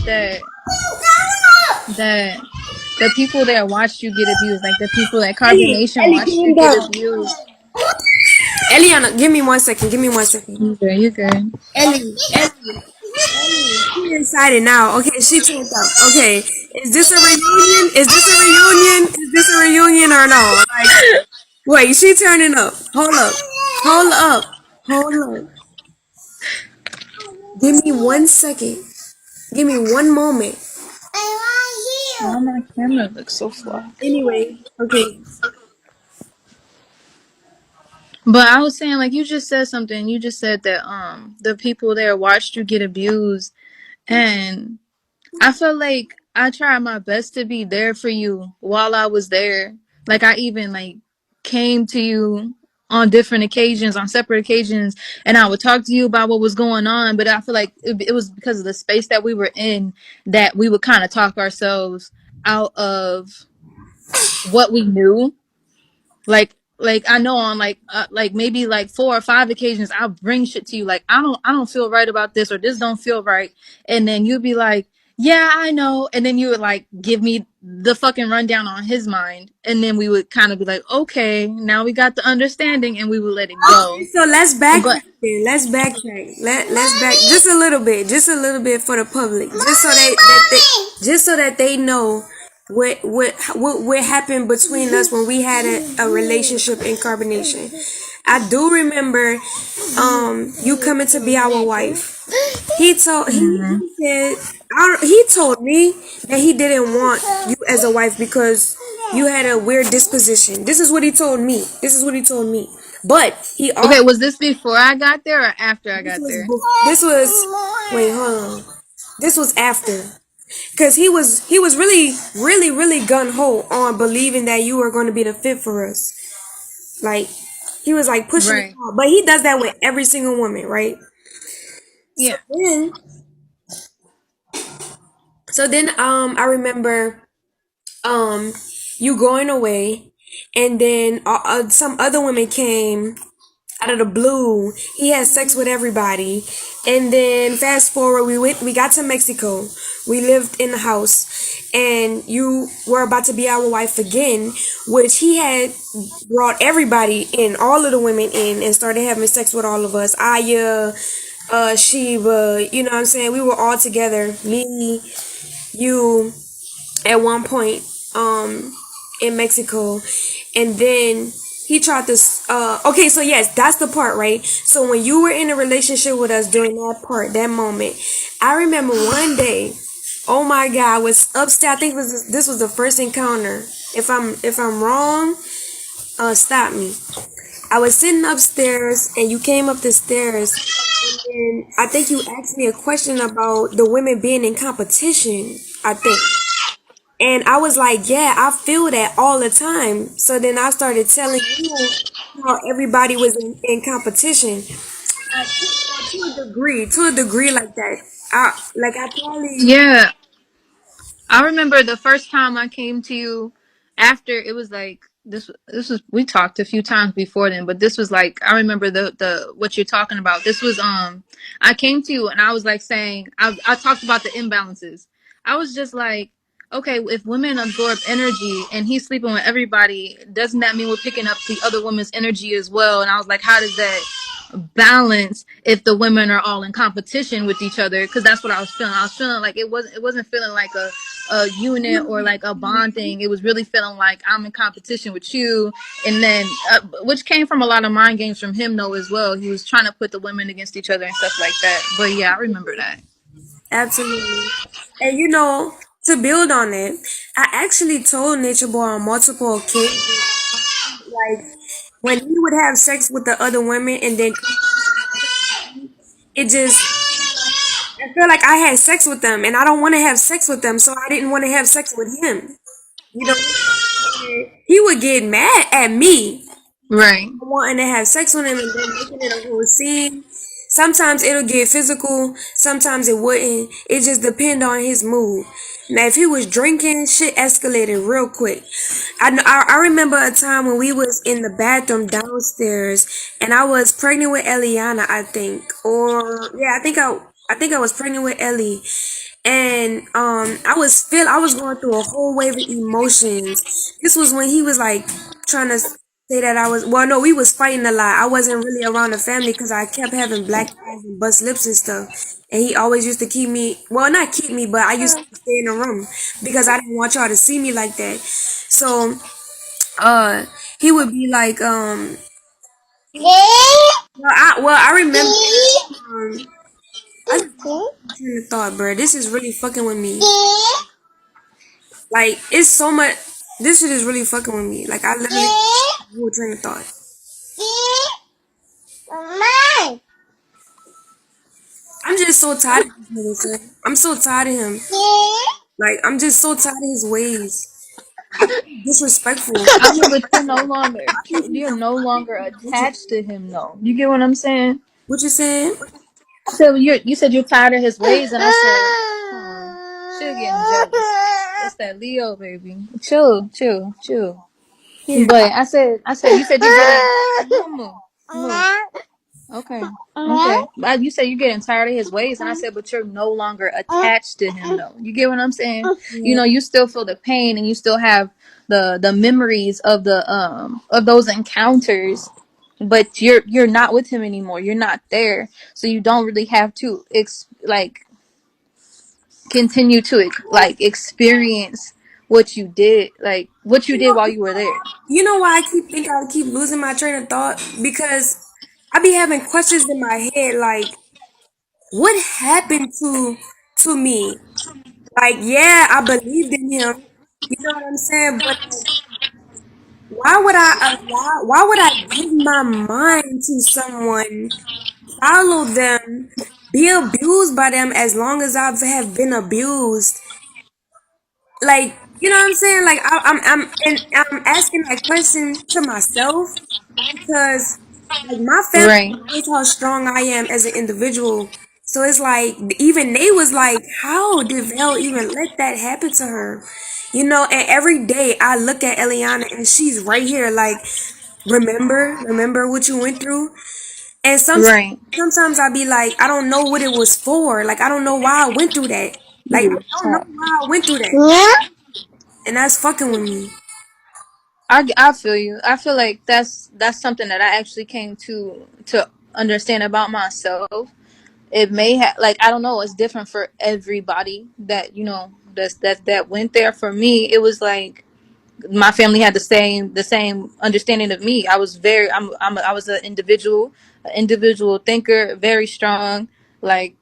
that the people that watched you get abused, like the people that Ellie, Carbonation Ellie, watched you calm get down. abused. Eliana, give me 1 second. Give me 1 second. You good? You good? Ellie, she inside it now. Okay, she tuned out. Okay, is this a reunion? Is this a reunion? Is this a reunion or no? Like, wait, she turning up. Hold up. Hold up. Hold up. Give me 1 second. Give me one moment. Why my camera looks so flat? Anyway, okay. But I was saying, like, you just said something. You just said that the people there watched you get abused, and I feel like I tried my best to be there for you while I was there. Like I even like came to you on different occasions, on separate occasions, and I would talk to you about what was going on. But I feel like it was because of the space that we were in that we would kind of talk ourselves out of what we knew. Like I know on like maybe like 4 or 5 occasions I'll bring shit to you like I don't feel right about this or this don't feel right, and then you'd be like, yeah, I know, and then you would like give me the fucking rundown on his mind, and then we would kind of be like, okay, now we got the understanding, and we would let it Okay, go. so let's backtrack But then. Let's backtrack. Let's back just a little bit for the public, just so just so that they know what happened between us when we had a relationship in carbonation. I do remember, you coming to be our wife. mhm. He said he told me that he didn't want you as a wife because you had a weird disposition. This is what he told me. This is what he told me. But he Okay, also was this before I got there or after I got there? this was wait, hold on. This was after. Cause he was really gun ho on believing that you were going to be the fit for us. Like he was like pushing it Right. hard. But he does that with every single woman, right? So Yeah. then I remember um you going away, and then some other women came out of the blue. He had sex with everybody, and then fast forward, we got to Mexico. We lived in the house, and you were about to be our wife again, which he had brought everybody in, all of the women in, and started having sex with all of us. Aya, Shiva, you know what I'm saying? We were all together, me, you, at one point in Mexico, and then he tried to okay, so yes, that's the part, right? So when you were in a relationship with us during that part, that moment, I remember one day, oh my god, I was upstairs. I think this was the first encounter. If I'm wrong, stop me. I was sitting upstairs and you came up the stairs, and I think you asked me a question about the women being in competition, I think. And I was like, yeah, I feel that all the time. So then I started telling you how everybody was in competition. To a degree like that. I probably, Yeah, I remember the first time I came to you after it was like this was we talked a few times before then, but this was like I remember the what you're talking about. This was I came to you and I was like saying I talked about the imbalances. I was just like, okay, if women absorb energy and he's sleeping with everybody, doesn't that mean we're picking up the other woman's energy as well? And I was like, how does that balance if the women are all in competition with each other? Because that's what I was feeling. I was feeling like it wasn't feeling like a unit or like a bond thing. It was really feeling like I'm in competition with you, and then which came from a lot of mind games from him though as well. He was trying to put the women against each other and stuff like that. But yeah, I remember that. absolutely. And to build on it, I actually told Nature Boy on multiple occasions, like when he would have sex with the other women, and then it just, I feel like I had sex with them, and I don't want to have sex with them, so I didn't want to have sex with him. You know, he would get mad at me Right. wanting to have sex with him and then making it a whole scene. Sometimes it'll get physical, sometimes it wouldn't. It just depend on his mood. Now, if he was drinking, shit escalated real quick. I remember a time when we was in the bathroom downstairs, and I was pregnant with Eliana, I think, or yeah, I think I was pregnant with Ellie, and I was going through a whole wave of emotions. This was when he was like trying to say that I was, well, no, we was fighting a lot. I wasn't really around the family because I kept having black eyes and bust lips and stuff. And he always used to keep me, well, not keep me, but I used to stay in the room because I didn't want y'all to see me like that. So uh he would be like, I remember, I just train of thought, bro. This is really fucking with me. Like, it's so much. This shit is really fucking with me. Like, I literally whole train of thought. I'm just so tired of this nigga, son. I'm so tired of him. Like, I'm just so tired of his ways. Disrespectful. I mean, but you're no longer I think he's you're a no longer fucking. attached to him, though. You get what I'm saying? What you saying? So you said you're tired of his ways, and I said, she's getting jealous. That's that Leo, baby. Chill, chill, chill. Yeah. But I said, you said you're getting move, move. Okay. Okay. But you said you're getting tired of his ways, and I said, but you're no longer attached to him, though. You get what I'm saying? You Yeah. know, you still feel the pain, and you still have the memories of those encounters, but you're not with him anymore. You're not there, so you don't really have to like continue to like experience what you You did know, while you were there. you know why I keep thinking I keep losing my train of thought? Because I be having questions in my head like, what happened to me? Like, yeah, I believed in him. You know what I'm saying? But why would I give my mind to someone, follow them, be abused by them as long as I have been abused? Like, you know what I'm saying? Like, I'm asking that question to myself because, like, my family Right. knows how strong I am as an individual. So it's like, even they was like, how did Vel even let that happen to her? You know, and every day I look at Eliana and she's right here, like, remember what you went through? And Right. sometimes I be like, I don't know what it was for. Like, I don't know why I went through that. Like, I don't know why I went through that. And that's fucking with me. I feel you. I feel like that's something that I actually came to understand about myself. It may have, like, I don't know, it's different for everybody that that went there. For me, it was like my family had the same understanding of me. I was very I was an individual thinker, very strong, like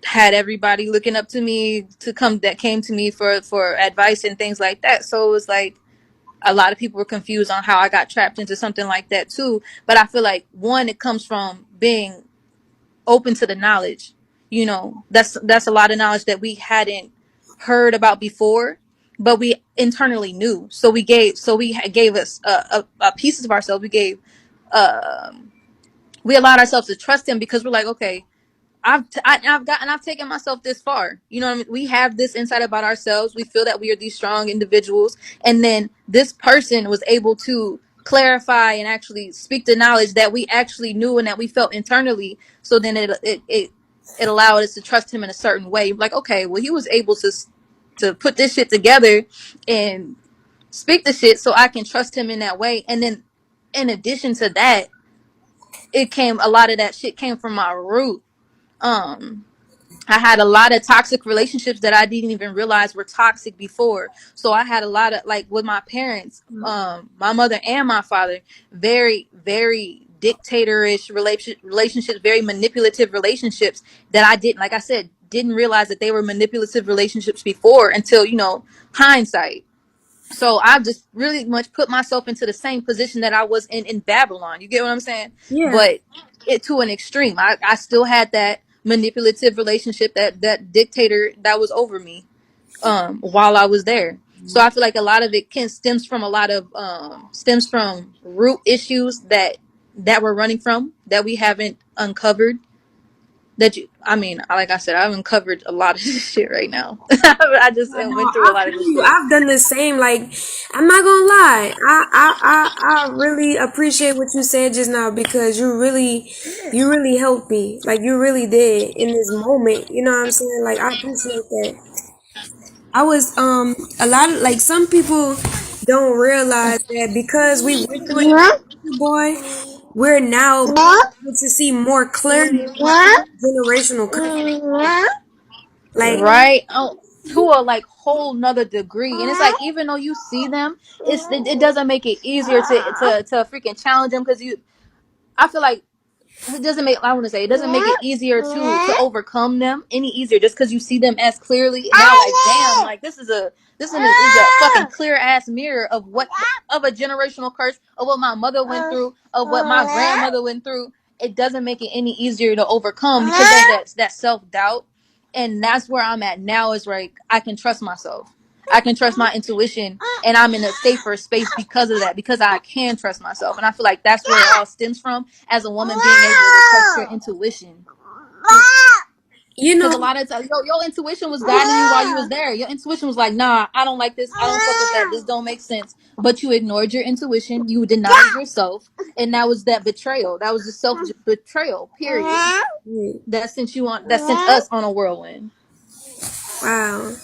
had everybody looking up to me that came to me for advice and things like that. So it was like a lot of people were confused on how I got trapped into something like that too. But I feel like, one, it comes from being open to the knowledge. That's a lot of knowledge that we hadn't heard about before, but we internally knew. So we gave us a pieces of ourselves. We allowed ourselves to trust him because we're like, okay, I've taken myself this far. You know what I mean? We have this insight about ourselves. We feel that we are these strong individuals, and then this person was able to clarify and actually speak the knowledge that we actually knew and that we felt internally. So then it allowed us to trust him in a certain way. Like, okay, well, he was able to put this shit together and speak the shit, so I can trust him in that way. And then, in addition to that, a lot of that shit came from my root. um I had a lot of toxic relationships that I didn't even realize were toxic before. So I had a lot of, like, with my parents, my mother and my father, very, very dictatorish relationships, very manipulative relationships that I didn't, like I said, didn't realize that they were manipulative relationships before until, hindsight. So I just really much put myself into the same position that I was in Babylon. You get what I'm saying? Yeah. But it to an extreme. I still had that manipulative relationship, that dictator that was over me while I was there. So I feel like a lot of it stems from root issues that we're running from, that we haven't uncovered. that you, I mean, like I said, I've uncovered a lot of this shit right now. I just I know, went through a I lot of feel this you. shit. I've done the same. Like, I'm not gonna lie. I really appreciate what you said just now because you really helped me. Like, you really did in this moment. You know what I'm saying? Like, I appreciate that. I was, a lot of, like, some people don't realize that because we went through it as a boy, we're now able to see more clearly what generational curse. Like, Right? Oh, to a like whole nother degree. And it's like, even though you see them, it doesn't make it easier to freaking challenge them, because you, I feel like it doesn't make, I want to say, it doesn't make it easier to overcome them any easier just because you see them as clearly now. Like, damn, like this is a fucking clear ass mirror of what, of a generational curse, of what my mother went through, of what my grandmother went through. It doesn't make it any easier to overcome because of that self-doubt. And that's where I'm at now, is where I can trust myself, I can trust my intuition, and I'm in a safer space because of that, because I can trust myself. And I feel like that's where it all stems from, as a woman being able to trust your intuition. you Because know, a lot of times, your intuition was guiding you while you was there. Your intuition was like, nah, I don't like this. I don't fuck with that. This don't make sense. But you ignored your intuition. You denied yourself. And that was that betrayal. That was the self betrayal, period. That sent us on a whirlwind. wow.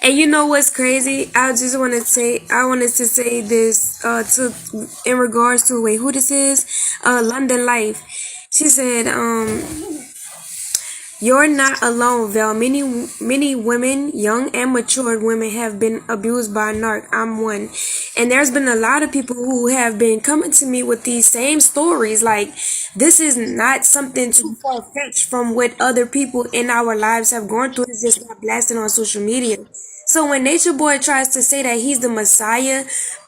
And you know what's crazy? I wanted to say this to in regards to, wait, who this is? London Life. She said, "You're not alone, Val. Many women, young and matured women, have been abused by a narc. I'm one, and there's been a lot of people who have been coming to me with these same stories. Like, this is not something too far fetched from what other people in our lives have gone through. It's just not blasting on social media." So when Nature Boy tries to say that he's the Messiah,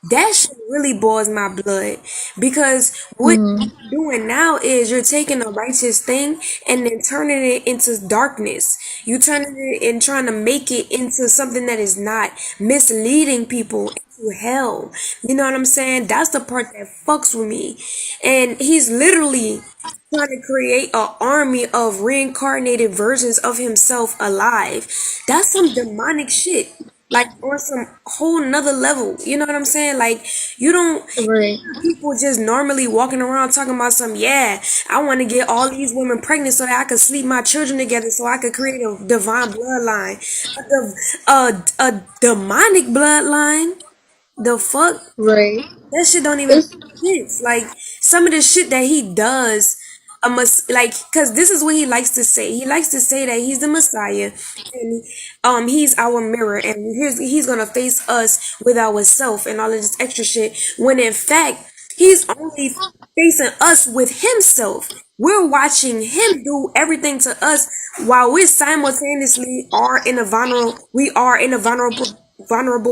that shit really boils my blood. Because what Mm-hmm. you're doing now is you're taking a righteous thing and then turning it into darkness. You turning it and trying to make it into something that is not, misleading people into hell. You know what I'm saying? That's the part that fucks with me. And he's literally trying to create an army of reincarnated versions of himself alive. That's some demonic shit. Like, on some whole nother level. You know what I'm saying? Like, you don't Right. people just normally walking around talking about some, yeah, I want to get all these women pregnant so that I could sleep my children together so I could create a divine bloodline. A demonic bloodline? The fuck? Right. That shit don't even It's make sense. Like, some of the shit that he does, like, cause this is what he likes to say. He likes to say that he's the Messiah, and he's our mirror, and he's gonna face us with our self and all of this extra shit. When in fact, he's only facing us with himself. We're watching him do everything to us while we simultaneously are in a vulnerable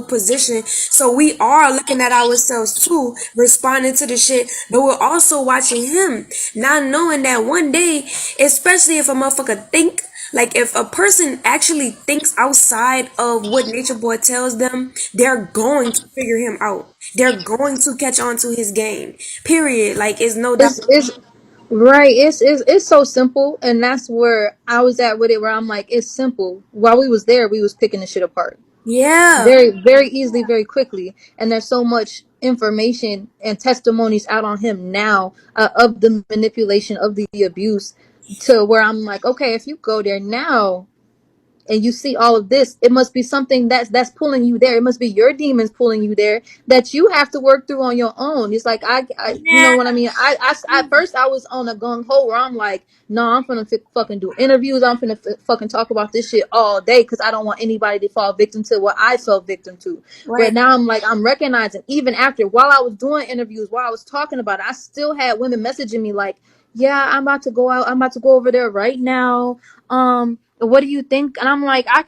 position. So we are looking at ourselves too, responding to the shit, but we're also watching him, not knowing that one day, especially if a motherfucker think, like, if a person actually thinks outside of what Nature Boy tells them, they're going to figure him out. They're going to catch on to his game. Period. Like, it's no doubt. it's right. It's so simple, and that's where I was at with it. Where I'm like, it's simple. While we was there, we was picking the shit apart Yeah. very easily, very quickly. And there's so much information and testimonies out on him now, of the manipulation, of the abuse, to where I'm like, okay, if you go there now and you see all of this, it must be something that's pulling you there. It must be your demons pulling you there, that you have to work through on your own. It's like, you know Yeah. what I mean? At first I was on a gung ho where I'm like, no, I'm gonna fucking do interviews. I'm gonna fucking talk about this shit all day, because I don't want anybody to fall victim to what I fell victim to. But Right. now I'm like, I'm recognizing, even after, while I was doing interviews, while I was talking about it, I still had women messaging me like, yeah, I'm about to go out. I'm about to go over there right now. What do you think? And I'm like, I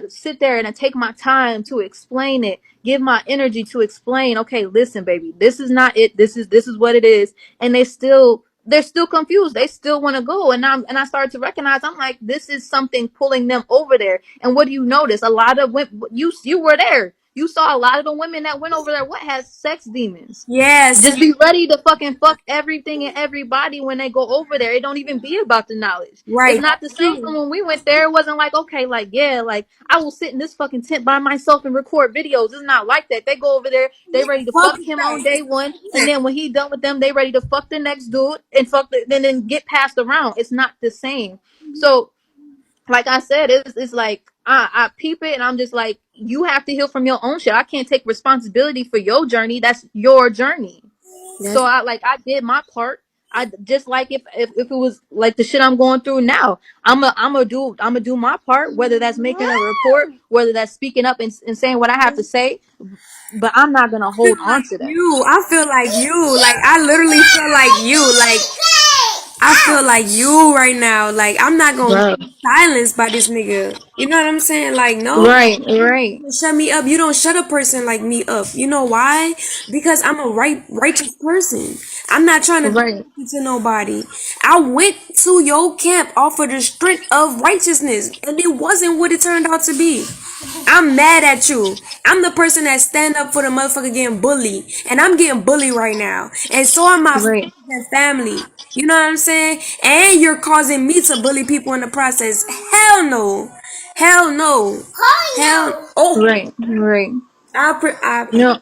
sit there and I take my time to explain it, give my energy to explain, okay, listen, baby, this is not it. This is what it is. And they're still confused. They still want to go. And I started to recognize, I'm like, this is something pulling them over there. And what do you notice? A lot of women, you were there. You saw a lot of the women that went over there. What has sex demons? Yes, Just be ready to fucking fuck everything and everybody when they go over there. It don't even be about the knowledge. It's right. not the That's same true. from when we went there. It wasn't like, okay, like, yeah, like, I will sit in this fucking tent by myself and record videos. It's not like that. They go over there, they ready to Fuck fuck is him on that? day one, and then when he done with them, they ready to fuck the next dude and fuck then get passed around. It's not the same. So like I said, it's like I peep it and I'm just like, you have to heal from your own shit. I can't take responsibility for your journey. That's your journey. So That's I did my part. I just like if it was like the shit I'm going through now, I'm gonna do my part, whether that's making a report, whether that's speaking up and saying what I have to say, but I'm not gonna feel hold on like to that. you. I feel like you. Like I literally feel like you. Like I feel like you right now. Like I'm not gonna Bro. be silenced by this nigga. You know what I'm saying? Like no. Right, right, Shut me up. You don't shut a person like me up. You know why? Because I'm a righteous person. I'm not trying to do right, nothing to nobody. I went to your camp off of the strength of righteousness, and it wasn't what it turned out to be. I'm mad at you. I'm the person that stand up for the motherfucker getting bullied, and I'm getting bullied right now. And so are my friends right, and family. You know what I'm saying? And you're causing me to bully people in the process. Hell no. Hell no. Hell. Oh, right, right. I No,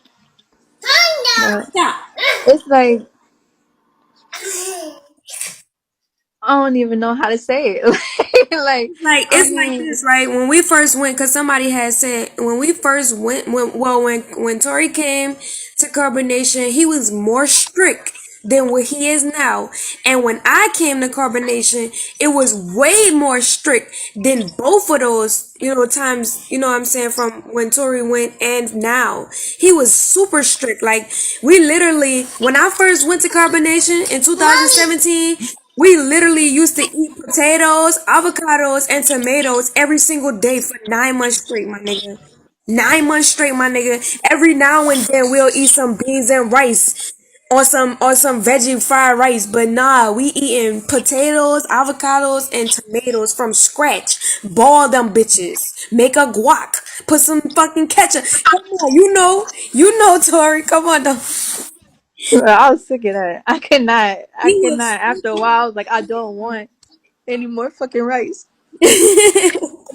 but stop. it's like I don't even know how to say it. Like, Like I it's like mean, this, right? When we first went, because somebody had said when we first went, when Tori came to Carbonation, he was more strict than what he is now. And when I came to Carbonation, it was way more strict than both of those, times, what I'm saying, from when Tori went and now. He was super strict. Like we literally, when I first went to Carbonation in 2017, we literally used to eat potatoes, avocados, and tomatoes every single day for 9 months straight, my nigga. 9 months straight, my nigga. Every now and then we'll eat some beans and rice or some veggie fried rice. But nah, we eating potatoes, avocados, and tomatoes from scratch. Boil them bitches. Make a guac. Put some fucking ketchup. Come on, Tori. Come on, though. I was sick of that. I could not. I He could was. not. After a while, I was like, I don't want any more fucking rice. I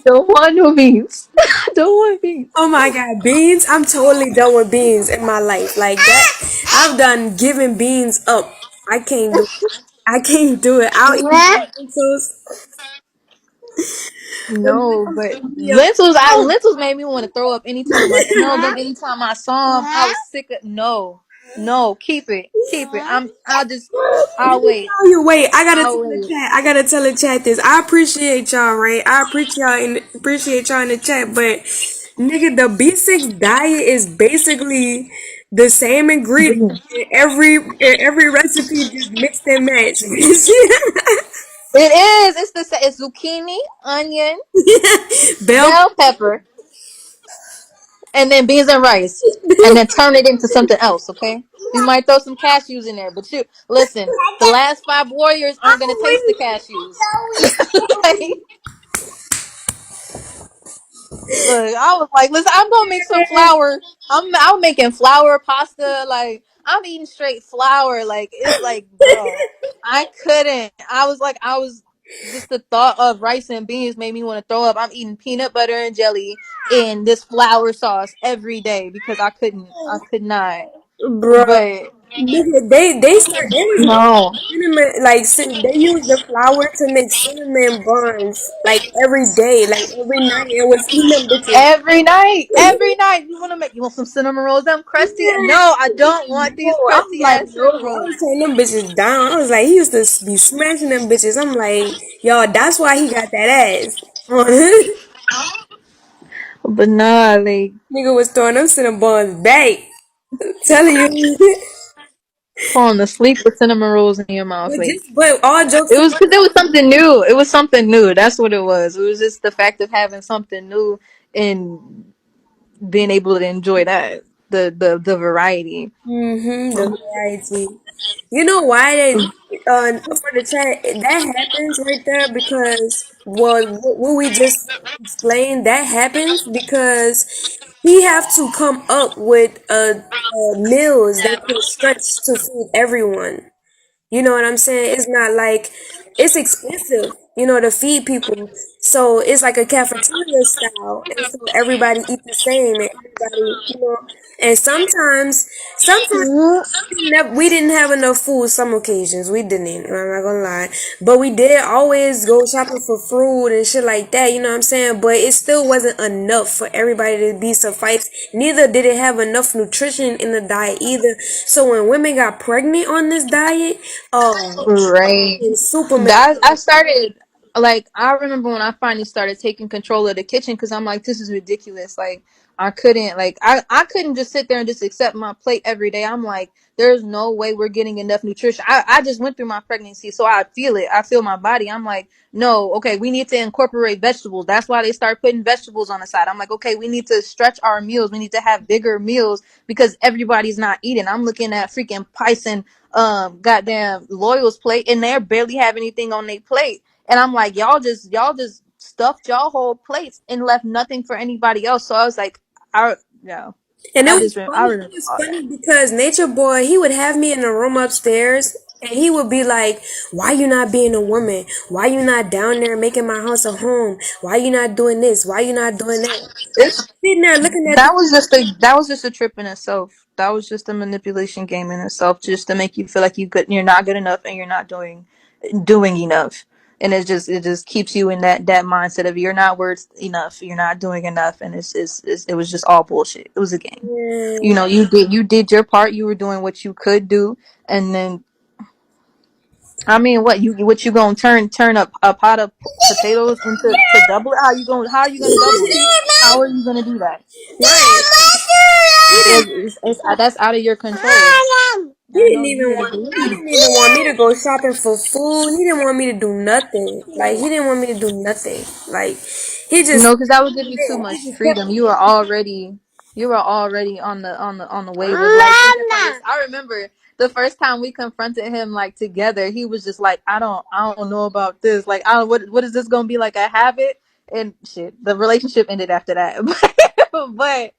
don't want no beans. I don't want beans. Oh my god, beans! I'm totally done with beans in my life. Like that, I've done giving beans up. I can't do. I can't do it. I'll eat my lentils. The No, lentils but turn me up. lentils made me want to throw up anytime I smelled them, anytime I saw them. I was sick of no, keep it. I'll Let me wait, tell you. Wait, I gotta tell I'll the wait. chat. I gotta tell the chat this. I appreciate y'all, right? I appreciate y'all in the chat, but nigga, the B6 diet is basically the same ingredient in every recipe, just mixed and matched. It is. It's zucchini, onion, Bell. bell pepper, and then beans and rice, and then turn it into something else. Okay, you might throw some cashews in there, but you listen. The last five warriors aren't gonna taste the cashews. Like, look, I was like, listen, I'm gonna make some flour. I'm making flour pasta. Like, I'm eating straight flour. Like, it's like, bro, I couldn't. I was just the thought of rice and beans made me want to throw up. I'm eating peanut butter and jelly in this flour sauce every day because I could not. Bro, But nigga, they was making no, cinnamon, like they used the flour to make cinnamon buns like every day, like every night. It was eating them bitches. every night, you want some cinnamon rolls? Them crusty? Yeah. No, I don't want No, these I was crusty like, ass no, cinnamon I rolls. was turning them bitches down. I was like, he used to be smashing them bitches. I'm like, yo, that's why he got that ass. But nah, like Nigga was throwing them cinnamon buns back. Telling you. falling asleep with cinnamon rolls in your mouth. Like, But all jokes it was aside, because it was something new. It was something new. That's what it was. It was just the fact of having something new and being able to enjoy that the variety. the variety. You know why they for the chat that happens right there because what we just explained that happens because he have to come up with meals that could stretch to feed everyone. You know what I'm saying? It's not like it's expensive, to feed people. So it's like a cafeteria style, and so everybody eat the same, and everybody, and sometimes we didn't have enough food. Some occasions we didn't. I'm not gonna lie, but we did always go shopping for fruit and shit like that. You know what I'm saying? But it still wasn't enough for everybody to be sufficed. Neither did it have enough nutrition in the diet either. So when women got pregnant on this diet, oh, Right. super messed That I up. started like I remember when I finally started taking control of the kitchen because I'm like, this is ridiculous. Like I couldn't just sit there and just accept my plate every day. I'm like, there's no way we're getting enough nutrition. I just went through my pregnancy, so I feel it. I feel my body. I'm like, no, okay, we need to incorporate vegetables. That's why they start putting vegetables on the side. I'm like, okay, we need to stretch our meals. We need to have bigger meals because everybody's not eating. I'm looking at freaking Python goddamn Loyal's plate and they barely have anything on their plate. And I'm like, y'all just stuffed y'all whole plates and left nothing for anybody else. So I was like, I no. And it I was just I funny. It remember was all that. funny because Nature Boy, he would have me in the room upstairs and he would be like, why you not being a woman? Why you not down there making my house a home? Why you not doing this? Why you not doing that? And It's I'm sitting there looking at that was just a trip in itself. That was just a manipulation game in itself, just to make you feel like you're not good enough and you're not doing enough. And it just keeps you in that mindset of you're not worth enough, you're not doing enough, and it was just all bullshit. It was a game. the. You did your part. You were doing what you could do, and then I mean, what you gonna turn a pot of potatoes into to double it? How are you gonna double it? How are you gonna do that? Right. He didn't. That's out of your control. He I didn't know you even would want. agree. He didn't even want me to go shopping for food. He didn't want me to do nothing. Like he didn't want me to do nothing. Like he just. No, because that would give you too He much just kept freedom. me. You were already on the wave of life. I remember the first time we confronted him like together, he was just like, I don't know about this. Like, I don't what is this gonna be like a habit? And shit, the relationship ended after that. but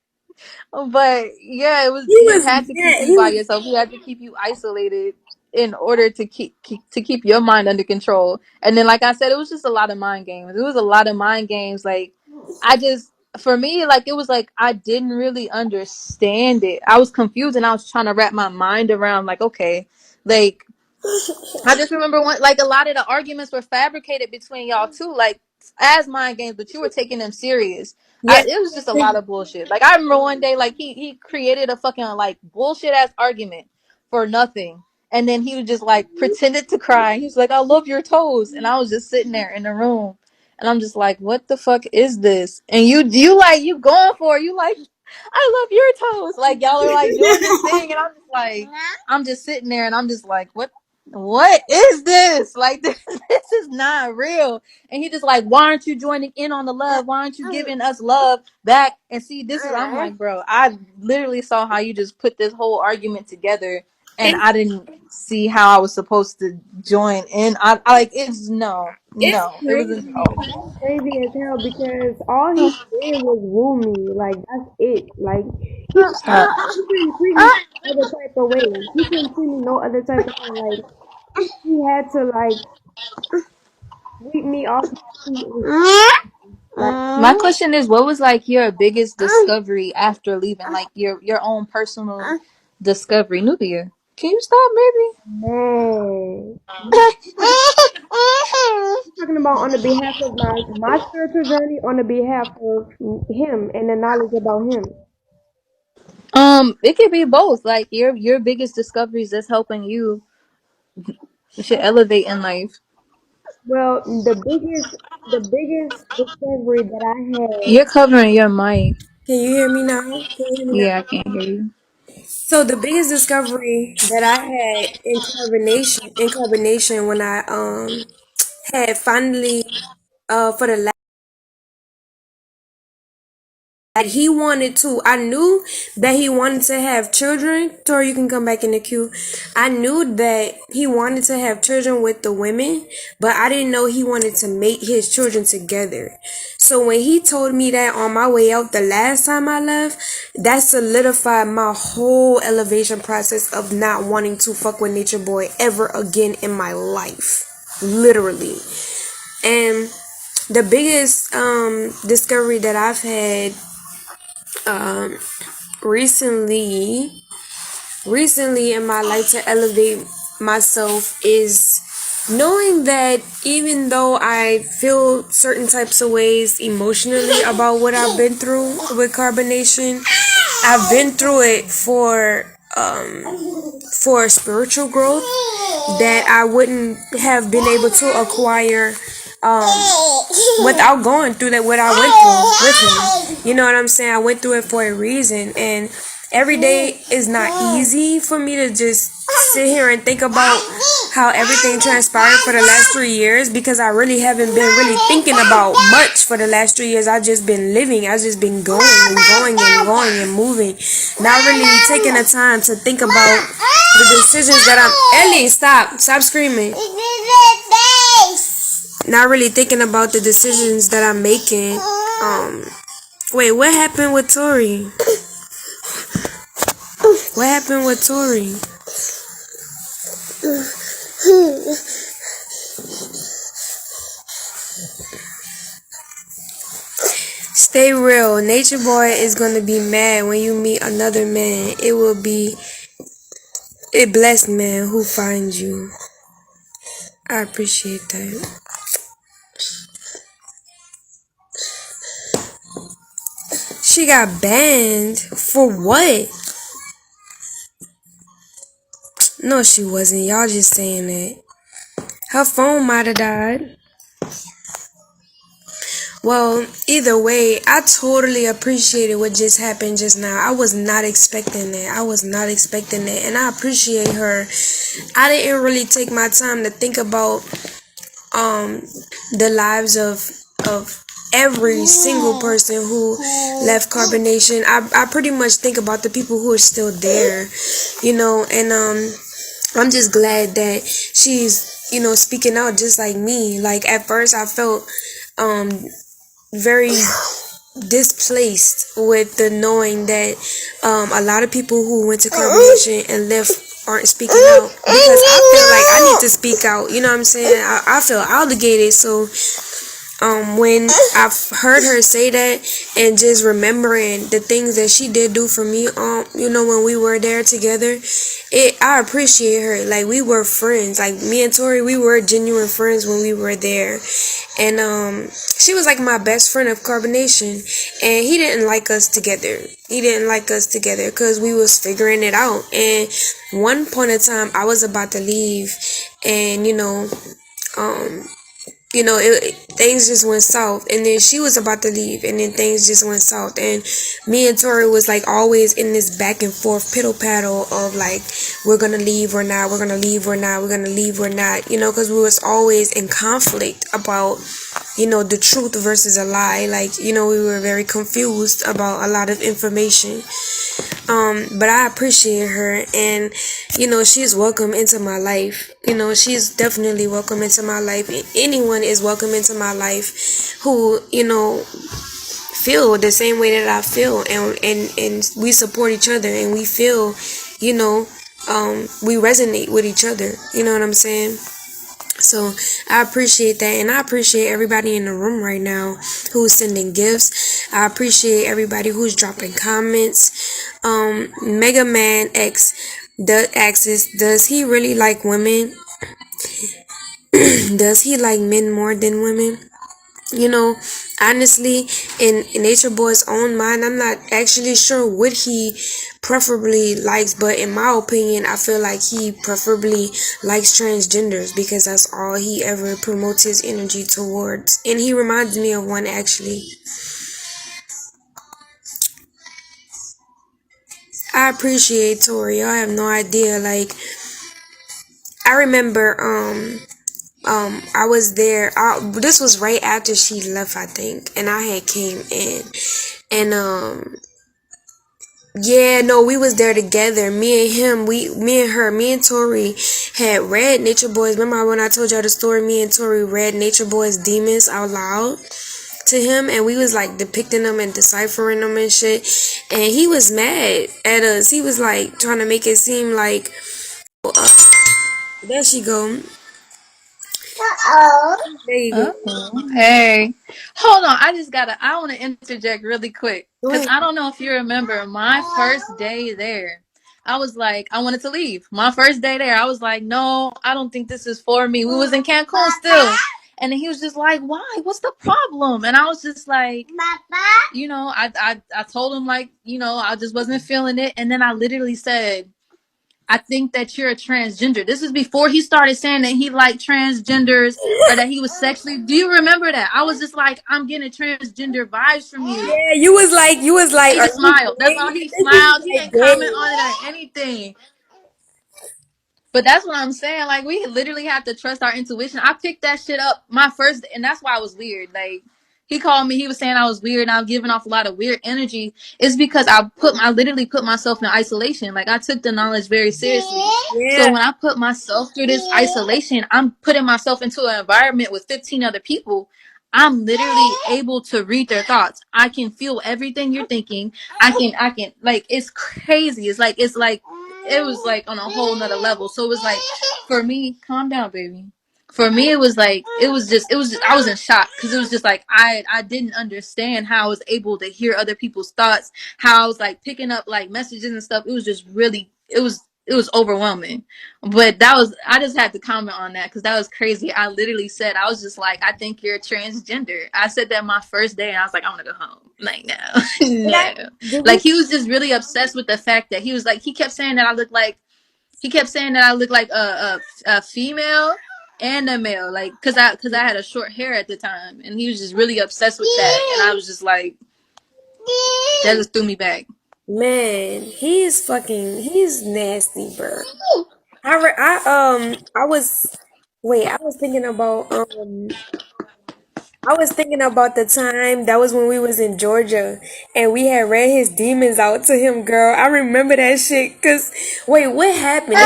But yeah, He he was had to keep mad. you He by was. yourself. He had to keep you isolated in order to keep your mind under control. And then like I said, it was just a lot of mind games. It was a lot of mind games. Like I just for me, like it was like I didn't really understand it. I was confused and I was trying to wrap my mind around like, okay, like I just remember like a lot of the arguments were fabricated between y'all too, like as mind games, but you were taking them serious. Yes. It was just a lot of bullshit. Like I remember one day, like he created a fucking like bullshit ass argument for nothing, and then he was just like pretended to cry. He was like, "I love your toes," and I was just sitting there in the room, and I'm just like, "What the fuck is this?" And you going for it. You like, "I love your toes." Like y'all are like doing this thing, and I'm just like, I'm just sitting there, and I'm just like, what is this? Like this is not real. And he just like, why aren't you joining in on the love? Why aren't you giving us love back? And see, this is I'm like, bro, I literally saw how you just put this whole argument together and And I didn't see how I was supposed to join in. I like it's it's no. It was a crazy. no. It's crazy as hell because all he did was woo me. Like that's it. Like Stop. he couldn't treat me no other type of way. He couldn't treat me no other type of way. Like he had to like sweep me off my feet and like My question is, what was like your biggest discovery after leaving? Like your own personal discovery. Nubia, can you stop, maybe? man. I'm talking about on the behalf of my spiritual journey, on the behalf of him and the knowledge about him. It could be both. Like your biggest discoveries that's helping you should elevate in life. Well, the biggest discovery that I had. You're covering your mic. Can you hear me now? Can you hear me now? Yeah, I can't hear you. So the biggest discovery that I had in carbonation when I had finally for the he wanted to. I knew that he wanted to have children. Tori, you can come back in the queue. I knew that he wanted to have children with the women, but I didn't know he wanted to mate his children together. So when he told me that on my way out the last time I left, that solidified my whole elevation process of not wanting to fuck with Nature Boy ever again in my life. Literally. And the biggest discovery that I've had recently in my life to elevate myself is knowing that even though I feel certain types of ways emotionally about what I've been through with carbonation, I've been through it for spiritual growth that I wouldn't have been able to acquire without going through that what I went through with him. You know what I'm saying? I went through it for a reason, and every day is not easy for me to just sit here and think about how everything transpired for the last 3 years, because I really haven't been really thinking about much for the last 3 years. I've just been living. I've just been going and going and going and moving, not really taking the time to think about the decisions that Ellie, stop screaming. Not really thinking about the decisions that I'm making. Wait, what happened with Tori? What happened with Tori? Stay real. Nature Boy is gonna be mad when you meet another man. It will be a blessed man who finds you. I appreciate that. She got banned for what? No, she wasn't. Y'all just saying that. Her phone might have died. Well, either way, I totally appreciated what just happened just now. I was not expecting that. And I appreciate her. I didn't really take my time to think about the lives of every single person who left carbonation. I pretty much think about the people who are still there, and I'm just glad that she's, speaking out just like me. Like, at first I felt very displaced with the knowing that a lot of people who went to carbonation and left aren't speaking out, because I feel like I need to speak out. You know what I'm saying? I feel obligated. So when I've heard her say that, and just remembering the things that she did do for me, when we were there together, I appreciate her. Like, we were friends. Like, me and Tori, we were genuine friends when we were there. And she was like my best friend of carbonation, and he didn't like us together. Because we was figuring it out. And one point in time, I was about to leave, and things just went south, and then she was about to leave, and then things just went south, and me and Tori was like always in this back and forth piddle paddle of like, we're gonna leave or not, we're gonna leave or not, we're gonna leave or not, because we was always in conflict about the truth versus a lie. Like, we were very confused about a lot of information. But I appreciate her, and she's welcome into my life. She's definitely welcome into my life. Anyone is welcome into my life who feel the same way that I feel, and we support each other, and we feel we resonate with each other. You know what I'm saying? So I appreciate that, and I appreciate everybody in the room right now who's sending gifts. I appreciate everybody who's dropping comments. Mega Man X asks, does he really like women? Does he like men more than women? Honestly, in Nature Boy's own mind, I'm not actually sure what he preferably likes, but in my opinion, I feel like he preferably likes transgenders, because that's all he ever promotes his energy towards. And he reminds me of one, actually. I appreciate Tori. I have no idea. Like, I remember, I was there. This was right after she left, I think, and I had came in, And yeah, no, we was there together. Me and him, me and her, me and Tori had read Nature Boys. Remember when I told y'all the story? Me and Tori read Nature Boys demons out loud to him, and we was like depicting them and deciphering them and shit. And he was mad at us. He was like trying to make it seem like, there she go. There you go. Oh, hey. Hold on. I want to interject really quick. Go Because ahead. I don't know if you remember my first day there. I was like, I wanted to leave. My first day there, I was like, no, I don't think this is for me. We was in Cancun still. And then he was just like, why? What's the problem? And I was just like, I told him like, I just wasn't feeling it. And then I literally said, I think that you're a transgender. This is before he started saying that he liked transgenders or that he was sexually. Do you remember that? I was just like, I'm getting transgender vibes from you. Yeah, you was like, He are just you smiled. That's gay? all. I He think you smiled. was He like didn't comment gay. on it or anything. But that's what I'm saying. Like, we literally have to trust our intuition. I picked that shit up my first, and that's why I was weird. Like, he called me. He was saying I was weird, and I was giving off a lot of weird energy. It's because I literally put myself in isolation. Like, I took the knowledge very seriously. So Yeah, when I put myself through this isolation, I'm putting myself into an environment with 15 other people. I'm literally able to read their thoughts. I can feel everything you're thinking. I can like it's crazy. It's like it was like on a whole nother level. So it was like for me, calm down, baby. For me, it was like it was just I was in shock because it was just like I didn't understand how I was able to hear other people's thoughts, how I was like picking up like messages and stuff. It was just really it was overwhelming. But that was I just had to comment on that because that was crazy. I literally said I was just like I think you're transgender. I said that my first day and I was like I want to go home. Like no, did I? no. Did Like we? he was just really obsessed with the fact that he was like he kept saying that I look like he kept saying that I look like a female and a male, like because I had a short hair at the time, and he was just really obsessed with that, and I was just like that just threw me back. Man, he's nasty, bro. I was, wait, I was thinking about the time that was when we was in Georgia and we had read his demons out to him, girl. I remember that shit. Cause wait, what happened?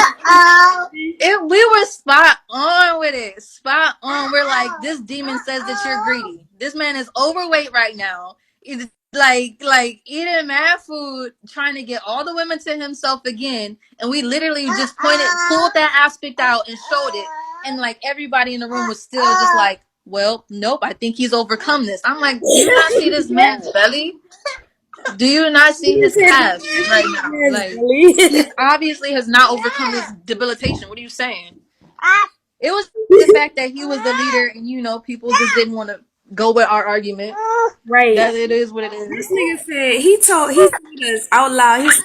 We were spot on with it. Spot on. We're like, this demon says that you're greedy. This man is overweight right now. He's like eating mad food, trying to get all the women to himself again. And we literally just pulled that aspect out and showed it. And like everybody in the room was still just like, well, nope, I think he's overcome this. I'm like, do you not see this man's belly? Do you not see You his said the calves right nasty now? man's Like belly. he obviously has not overcome this debilitation. What are you saying? It was the fact that he was the leader, and people just didn't want to go with our argument. Right. That it is what it This is. nigga said he told us out loud. He said,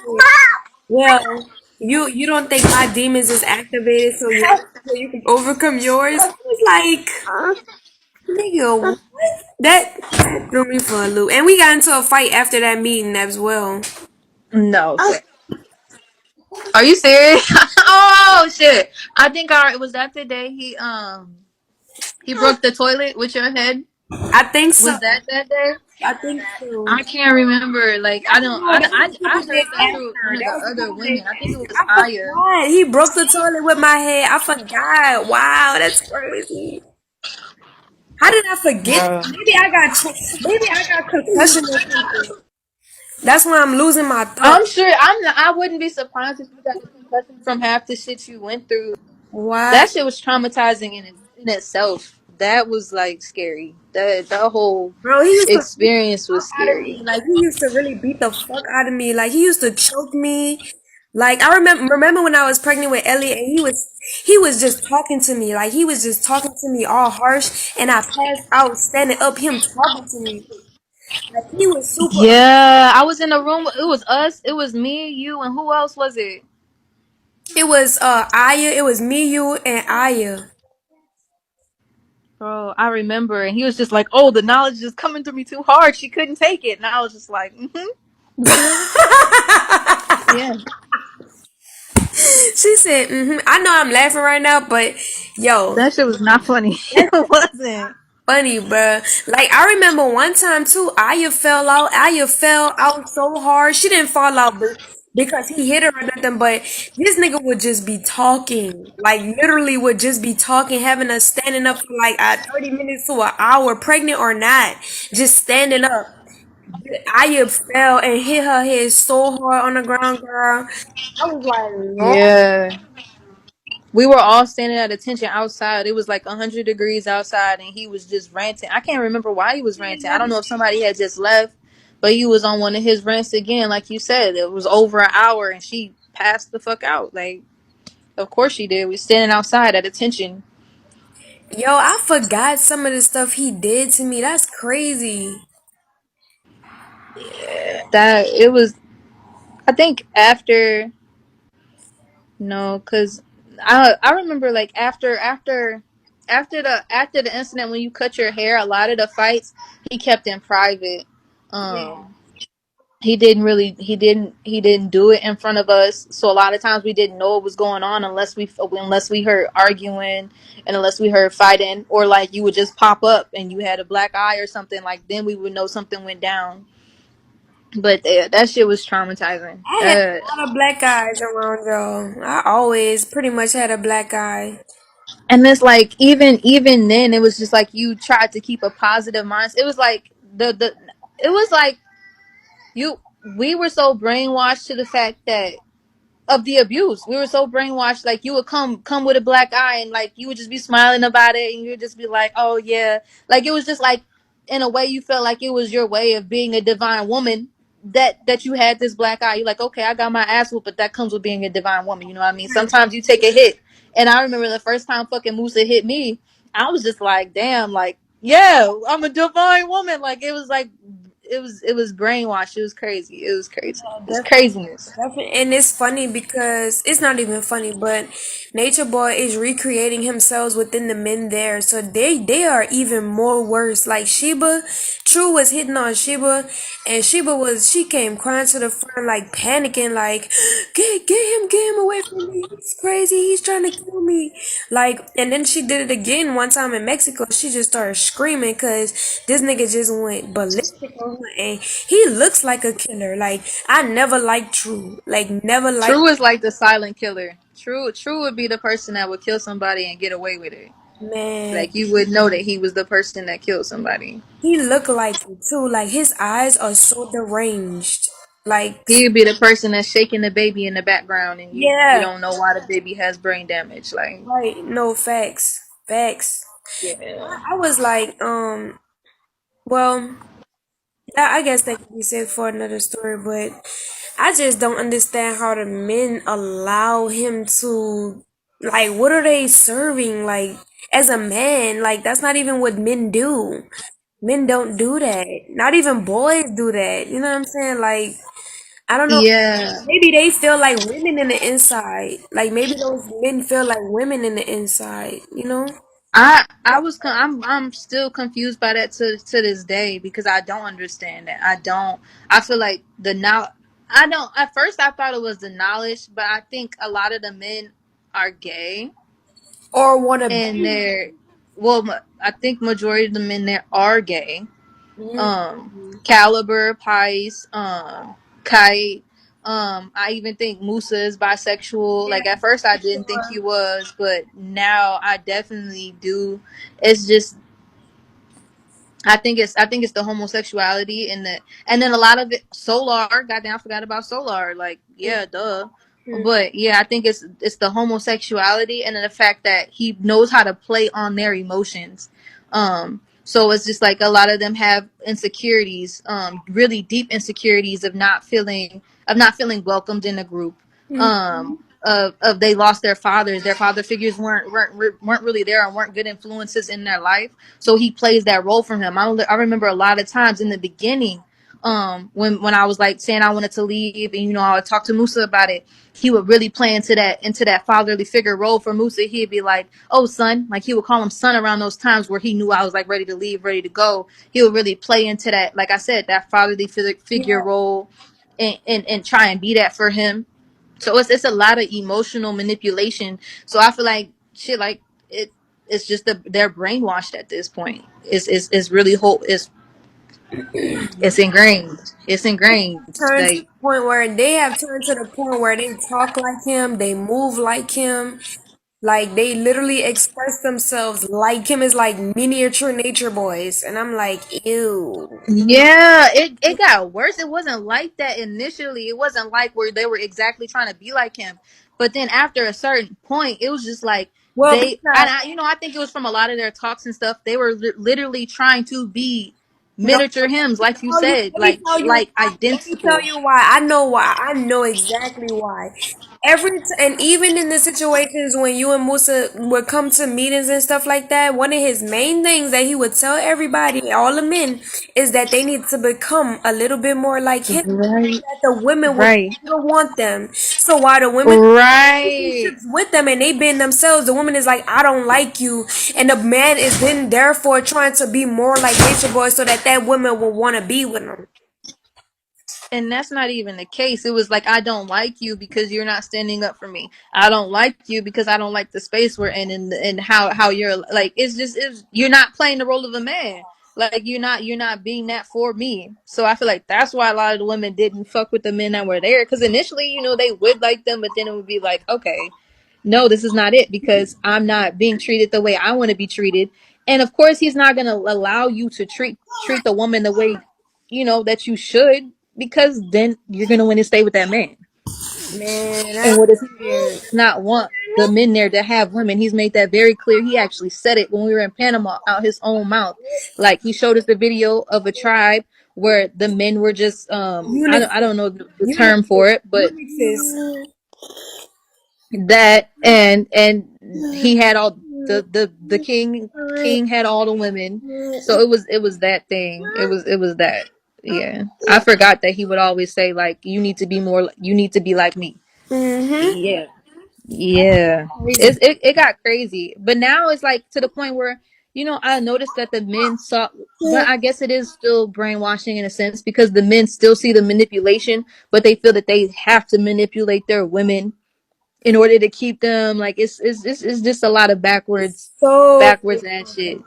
"Well, you don't think my demons is activated so you can overcome yours?" I was like, "Nigga, what?" That threw me for a loop. And we got into a fight after that meeting as well. No, are you serious? Oh shit! I think it was that the day he broke the toilet with your head. I think so. Was that day? I think so. I can't remember. Like I don't. No, that was a I couple heard days that through after. one of That the was a other couple days women. I think it was after. I Aya. forgot. He broke the toilet with my head. I forgot. Wow, that's crazy. How did I forget? Bro. Maybe I got concussion or something. That's why I'm losing my thoughts. I'm sure. I wouldn't be surprised if you got a concussion from half the shit you went through. Why? That shit was traumatizing in itself. That was like scary. The whole Bro, he used to beat the experience was fuck out of scary. me. Like he used to really beat the fuck out of me. Like he used to choke me. Like I remember when I was pregnant with Ellie and he was just talking to me. Like he was just talking to me all harsh and I passed out standing up him talking to me. Like he was super. Yeah, I was in a room. It was us. It was me, you, and who else was it? It was Aya, it was me, you, and Aya. Bro, I remember, and he was just like, "Oh, the knowledge is coming through me too hard. She couldn't take it." And I was just like, "Yeah." She said, I know I'm laughing right now, but yo, That shit was not funny. It wasn't. funny, bruh. Like I remember one time too, Aya fell out. Aya fell out so hard. She didn't fall out because he hit her or nothing, but this nigga would just be talking. Like literally would just be talking, having us standing up for like 30 minutes to an hour, pregnant or not, just standing up. Aya fell and hit her head so hard on the ground, girl. I was like, Lord. Yeah. We were all standing at attention outside. It was like 100 degrees outside, and he was just ranting. I can't remember why he was ranting. I don't know if somebody had just left, but he was on one of his rants again. Like you said, it was over an hour, and she passed the fuck out. Like, of course she did. We standing outside at attention. Yo, I forgot some of the stuff he did to me. That's crazy. That it was. I think after no, cause I remember like after the incident when you cut your hair, a lot of the fights he kept in private. Yeah. Um, he didn't do it in front of us, so a lot of times we didn't know what was going on unless we heard arguing and unless we heard fighting, or like you would just pop up and you had a black eye or something, like then we would know something went down. But yeah, that shit was traumatizing. I had a lot of black guys around, y'all. I always pretty much had a black guy. And it's like even then it was just like you tried to keep a positive mindset. It was like the it was like you we were so brainwashed to the fact that of the abuse. We were so brainwashed. Like you would come with a black eye, and like you would just be smiling about it, and you would just be like, "Oh yeah." Like it was just like, in a way, you felt like it was your way of being a divine woman. That you had this black eye. You're like, okay, I got my ass whooped, but that comes with being a divine woman. You know what I mean? Sometimes you take a hit, and I remember the first time fucking Musa hit me, I was just like, damn, like yeah, I'm a divine woman. Like it was brainwashed. It was crazy. It was crazy. It's craziness. Definitely, and it's funny because it's not even funny, but Nature Boy is recreating himself within the men there, so they are even more worse. Like Sheba, True was hitting on Sheba, and she came crying to the front like panicking, like get him away from me. He's crazy. He's trying to kill me. Like, and then she did it again one time in Mexico. She just started screaming because this nigga just went ballistic on her, and he looks like a killer. Like, I never liked True. Like, never liked. True is like the silent killer. True would be the person that would kill somebody and get away with it. Man, Like you would know that he was the person that killed somebody. he looked like it too. Like, his eyes are so deranged. Like, He would be the person that's shaking the baby in the background, and you yeah, don't know why the baby has brain damage. Like right. No facts. Facts. yeah, I was like, well, I guess that could be said for another story, but I just don't understand how the men allow him to, like, what are they serving? Like, as a man, like, that's not even what men do. Men don't do that. Not even boys do that. You know what I'm saying? Like, I don't know. yeah. Maybe they feel like women in the inside. Like, maybe those men feel like women in the inside, you know? I'm still confused by that to this day because I don't understand that. I feel like the now I don't at first I thought it was the knowledge, but I think a lot of the men are gay, Or want to and be. I think majority of the men there are gay. Mhm. Caliber, Pice, Kite. I even think Musa is bisexual. Yeah, Like at first I for didn't think he sure. was, but now I definitely do. It's just I think it's the homosexuality and then a lot of it Solar. Goddamn, I forgot about Solar. Like yeah, duh. Mhm. But yeah, I think it's the homosexuality and then the fact that he knows how to play on their emotions. So it's just like a lot of them have insecurities, really deep insecurities of not feeling welcomed in a group. Of they lost their fathers. Their father figures weren't really there and weren't good influences in their life, so he plays that role for him. I remember a lot of times in the beginning, when I was like saying I wanted to leave, and I would talk to Musa about it. He would really play into that fatherly figure role for Musa. He'd be like, "Oh, son," like he would call him son around those times where he knew I was like ready to leave, ready to go. He would really play into that, like I said, that fatherly figure Yeah. role, and try and be that for him. So it's a lot of emotional manipulation. So I feel like shit like it. it's just they're brainwashed at this point. It's really whole. It's ingrained. It's ingrained. Turned to Like, the point where they have turned to the point where they talk like him, they move like him, like they literally express themselves like him. Is like miniature nature boys, and I'm like, ew. yeah, it got worse. It wasn't like that initially. It wasn't like where they were exactly trying to be like him. But then after a certain point, it was just like Well, because I think it was from a lot of their talks and stuff. They were literally trying to be no, miniature hymns, like you tell you, said, let me tell you like why. Let me tell identical. you why. I know why. I know exactly why. And even in the situations when you and Musa would come to meetings and stuff like that, one of his main things that he would tell everybody, all the men, is that they need to become a little bit more like him. Right, That the women would right, want them. So while the women right. relationships with them and they been themselves, the woman is like, I don't like you, and the man is then therefore trying to be more like nature boy so that that woman will want to be with him. And that's not even the case. It was like, I don't like you because you're not standing up for me. I don't like you because I don't like the space we're in, and how you're like, you're not playing the role of a man. Like, you're not being that for me. So I feel like that's why a lot of the women didn't fuck with the men that were there, because initially, they would like them, but then it would be like, okay, no, this is not it, because I'm not being treated the way I want to be treated. And of course, he's not going to allow you to treat the woman the way that you should, because then you're going to want to stay with that man. Man, And that's what does he weird. not want the men there to have women? He's made that very clear. He actually said it when we were in Panama out his own mouth. Like, he showed us the video of a tribe where the men were just I Unix, don't, I don't know the term for Unixes, it, but Unixes. that, and he had all the king had all the women. So it was that thing. It was that. Yeah, I forgot that he would always say, like, you need to be like me. Mm-hmm. Yeah, yeah. Crazy. It got crazy, but now it's like to the point where I noticed that the men saw, but I guess it is still brainwashing in a sense, because the men still see the manipulation, but they feel that they have to manipulate their women in order to keep them. Like, it's just a lot of So backwards ass shit.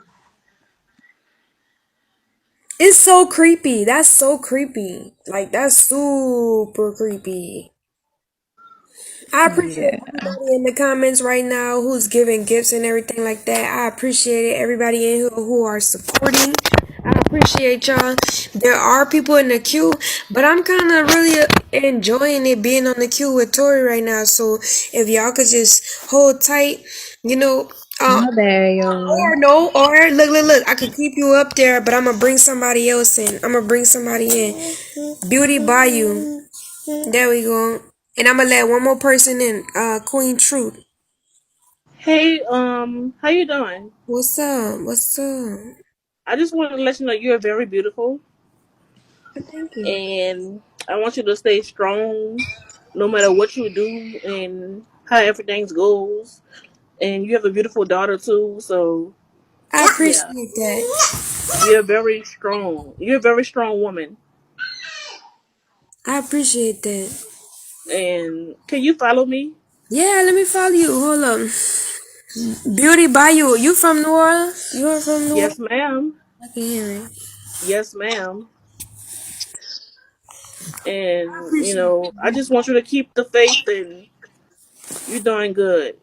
it's so creepy. That's so creepy. Like that's super creepy. I appreciate Yeah. everybody in the comments right now who's giving gifts and everything like that. I appreciate it. Everybody in here who are supporting. I appreciate y'all. There are people in the queue, but I'm kind of really enjoying it being on the queue with Tori right now. So if y'all could just hold tight, you know, uh, My bad, yo. or no, or look, I could keep you up there, but I'm gonna bring somebody else in. I'm gonna bring somebody in. Beauty Bayou. There we go. And I'm gonna let one more person in. Queen Truth. Hey, how you doing? What's up? What's up? I just want to let you know you're very beautiful, Thank you. and I want you to stay strong, no matter what you do and how everything goes. And you have a beautiful daughter too, so I yeah, appreciate that. you're very strong. You're a very strong woman. I appreciate that. And can you follow me? Yeah, let me follow you. Hold on. Beauty Bayou. You from New Orleans? You are from New Orleans? Yes, ma'am. I can hear it. Yes, ma'am. I And appreciate I just want you to keep the faith, and you're doing good.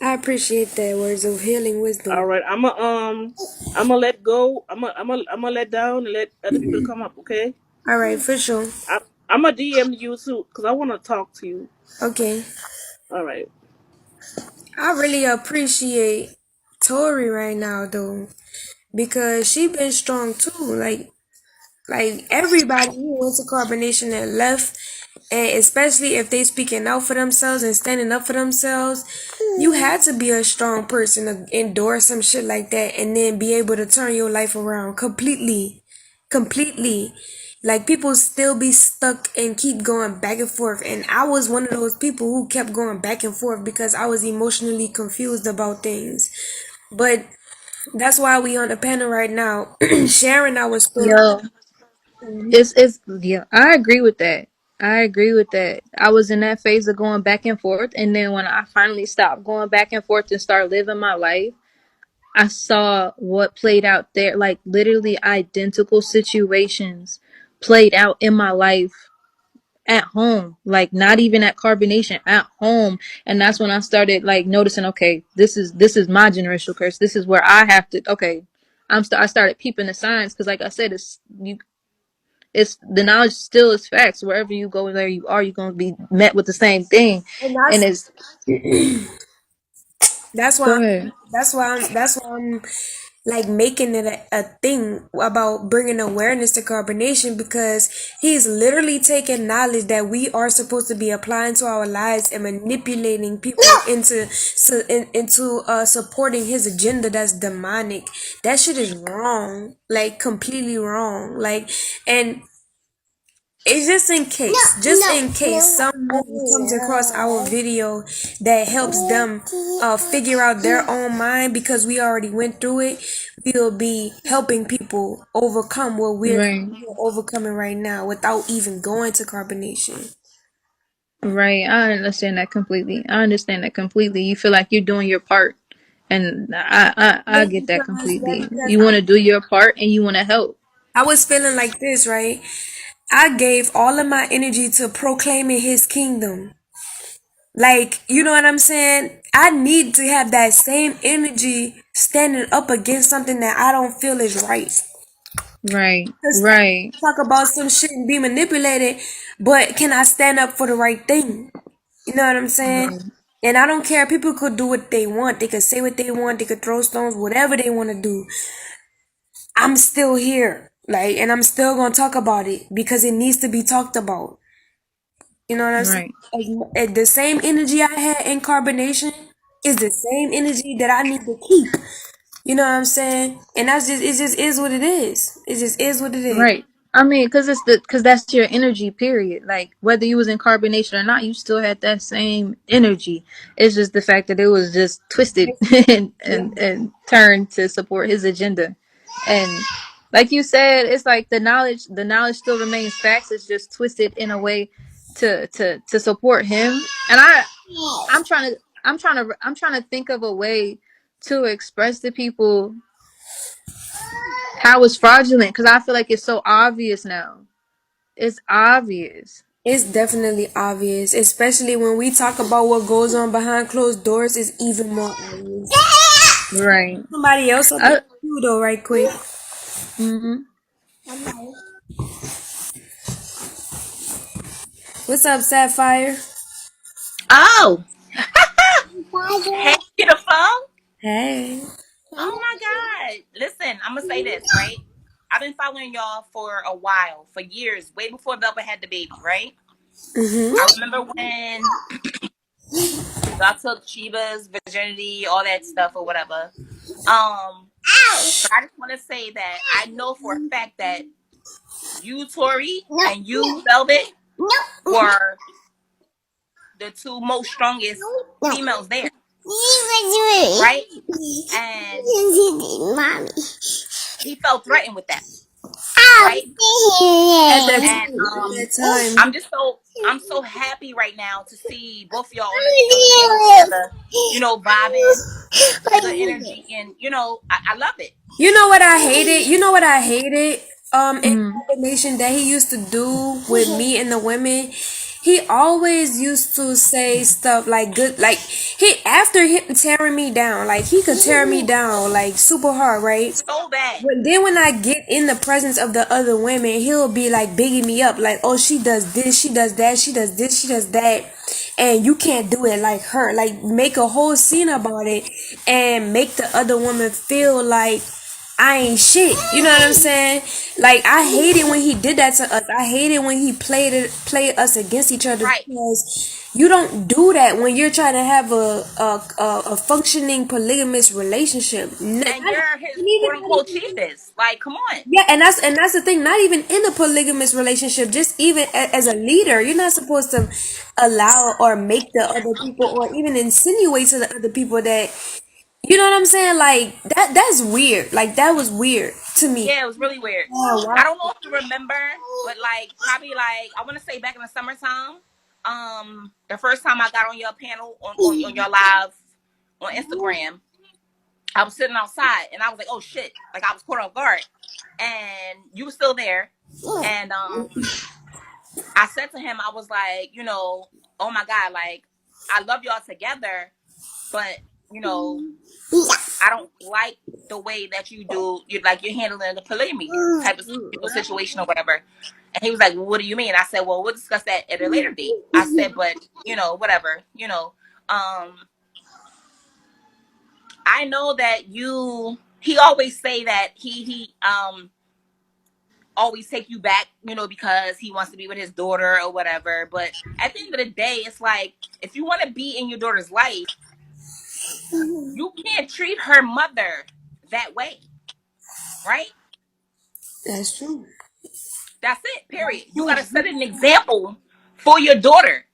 I appreciate that words of healing All wisdom. right, I'm gonna let go. I'm gonna let down and let other people come up. Okay. All right, for sure. I, I'm gonna DM you too because I want to talk to you. Okay. All right. I really appreciate Tori right now though, because she been strong too. Like everybody who went to carbonation and left, and especially if they speaking out for themselves and standing up for themselves, you had to be a strong person to endure some shit like that and then be able to turn your life around completely. Like people still be stuck and keep going back and forth, and I was one of those people who kept going back and forth because I was emotionally confused about things. But that's why we on the panel right now, sharing our story. Yo, it's yeah, I agree with that. I agree with that. I was in that phase of going back and forth, and then when I finally stopped going back and forth and start living my life, I saw what played out there, like literally identical situations played out in my life at home, like not even at Carbonation, at home. And that's when I started like noticing, okay, this is my generational curse. This is where I have to, okay, I started peeping the signs, because like I said, it's the knowledge still is facts. Wherever you go, there you are, you're going to be met with the same thing. And And it's, that's go why ahead. that's why I'm like making it a thing about bringing awareness to carbonation, because he's literally taking knowledge that we are supposed to be applying to our lives and manipulating people into supporting his agenda that's demonic. That shit is wrong, like completely wrong. Like, and it's just in case someone comes across our video that helps them figure out their own mind, because we already went through it. We'll be helping people overcome what Right. we're overcoming right now without even going to carbonation. Right. I understand that completely. I understand that completely. You feel like you're doing your part. And I Yeah, get that completely. because You want to do your part and you want to help. I was feeling like this, right? I gave all of my energy to proclaiming his kingdom. Like, you know what I'm saying? I need to have that same energy standing up against something that I don't feel is right. Right. Because Right. talk about some shit and be manipulated, but can I stand up for the right thing? You know what I'm saying? Right. And I don't care. People could do what they want. They could say what they want. They could throw stones, whatever they want to do. I'm still here. Like, and I'm still going to talk about it because it needs to be talked about. You know what I'm saying? Right. The same energy I had in carbonation is the same energy that I need to keep. You know what I'm saying? And that's just it. Just is what it is. It just is what it is. Right. I mean, because that's your energy. Period. Like whether you was in carbonation or not, you still had that same energy. It's just the fact that it was just twisted and turned to support his agenda. And like you said, it's like the knowledge still remains facts. It's just twisted in a way to support him. And I'm trying to think of a way to express to people how it's fraudulent, because I feel like it's so obvious now. It's obvious. It's definitely obvious, especially when we talk about what goes on behind closed doors. It's even more obvious. Right. Somebody else up in I, the queue though, right quick. hmm What's up, Sapphire? Oh, hey, beautiful. Hey. Oh my God. Listen, I'm going to say this, right? I've been following y'all for a while, for years, way before Velva had the baby, right? I Mm-hmm. remember when y'all took Sheba's virginity, all that stuff or whatever. But I just want to say that I know for a fact that you, Tori, and you, Velvet, were the two most strongest females there, right? And he felt threatened with that, right? At that And time. At that time. I'm so happy right now to see both of y'all on the channel together, vibing, good energy, and I love it. You know what I hated? You know what I hated? In mm, combination that he used to do with me and the women, he always used to say stuff like good, like he after him tearing me down, like he could tear me down like super hard, right? So bad. But then when I get in the presence of the other women, he'll be like bigging me up, like, oh, she does this, she does that, she does this, she does that, and you can't do it like her. Like make a whole scene about it and make the other woman feel like I ain't shit. You know what I'm saying? Like I hate it when he did that to us. I hate it when he played us against each other, Right. because you don't do that when you're trying to have a functioning polygamous relationship. And you're his quote unquote chiefess. Like, come on. Yeah, and that's the thing. Not even in a polygamous relationship, just even as a leader, you're not supposed to allow or make the other people, or even insinuate to the other people that, you know what I'm saying. Like that's weird. Like that was weird to me. Yeah, it was really weird. Oh, I wow. don't know if you remember, but like probably like I want to say back in the summertime, the first time I got on your panel on your live on Instagram, I was sitting outside and I was like, oh shit, like I was caught off guard, and you were still there, and I said to him, I was like, oh my god, like I love y'all together, but you know, I don't like the way that you do. You're handling the polygamy type of situation or whatever. And he was like, well, what do you mean? I said, well, we'll discuss that at a later date. I said, but whatever. I know that you. He always say that he always take you back, because he wants to be with his daughter or whatever. But at the end of the day, it's like if you want to be in your daughter's life, you can't treat her mother that way, right? That's true. That's it. Period. You got to set an example for your daughter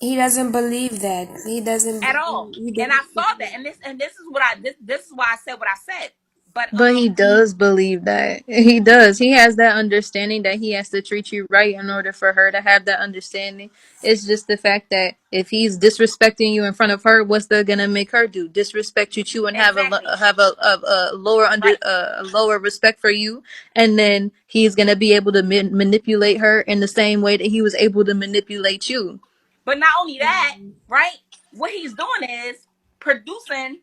He doesn't believe that. He doesn't at all. believe. He And I doesn't saw that, believe. and this is what I this is why I said what I said. But But he does believe that. He does. He has that understanding that he has to treat you right in order for her to have that understanding. It's just the fact that if he's disrespecting you in front of her, what's that gonna make her do? Disrespect you too, and have exactly a lower right. a lower respect for you, and then he's gonna be able to manipulate her in the same way that he was able to manipulate you. But not only that, right? What he's doing is producing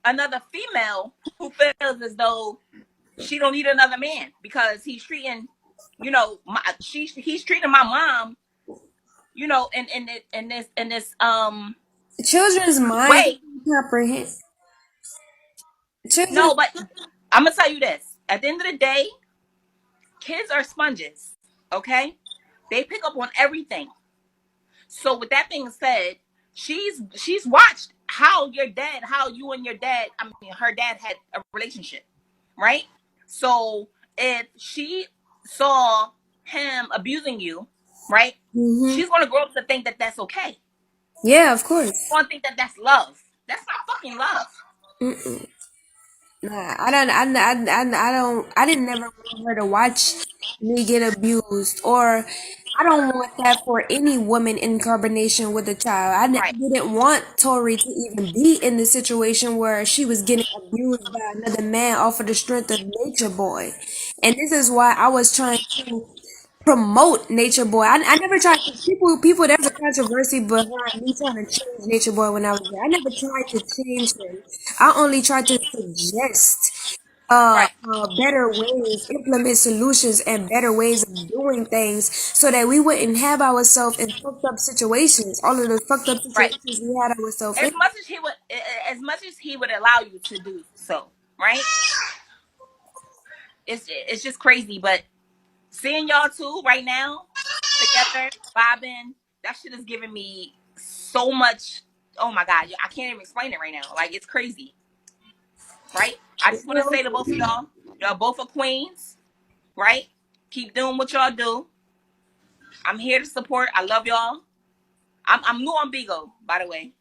another female who feels as though she don't need another man because he's treating, he's treating my mom, in this Children's mind way. can't comprehend. Children. No, but I'm gonna tell you this. At the end of the day, kids are sponges. Okay, they pick up on everything. So with that being said, she's watched how you and your dad, I mean her dad had a relationship, right? So if she saw him abusing you, right? Mm-hmm. She's gonna grow up to think that that's okay. Yeah, of course. She's gonna think that that's love. That's not fucking love. Mm-mm. Nah, I didn't never want her to watch me get abused, or I don't want that for any woman in carbonation with a child. Right, Didn't want Tori to even be in the situation where she was getting abused by another man off of the strength of Nature Boy. And this is why I was trying to promote Nature Boy. I never tried to, people there's a controversy behind me trying to change Nature Boy when I was there. I never tried to change him. I only tried to suggest right, better ways, implement solutions and better ways of doing things so that we wouldn't have ourselves in fucked up situations. All of the fucked up right. situations we had ourselves As in. much as he would, allow you to do so, right? It's just crazy, but seeing y'all two right now together, vibing, that shit is giving me so much. Oh my god, I can't even explain it right now. Like it's crazy, right? I just want to say to both of y'all both are queens, right? Keep doing what y'all do. I'm here to support. I love y'all. I'm new on Bigo, by the way,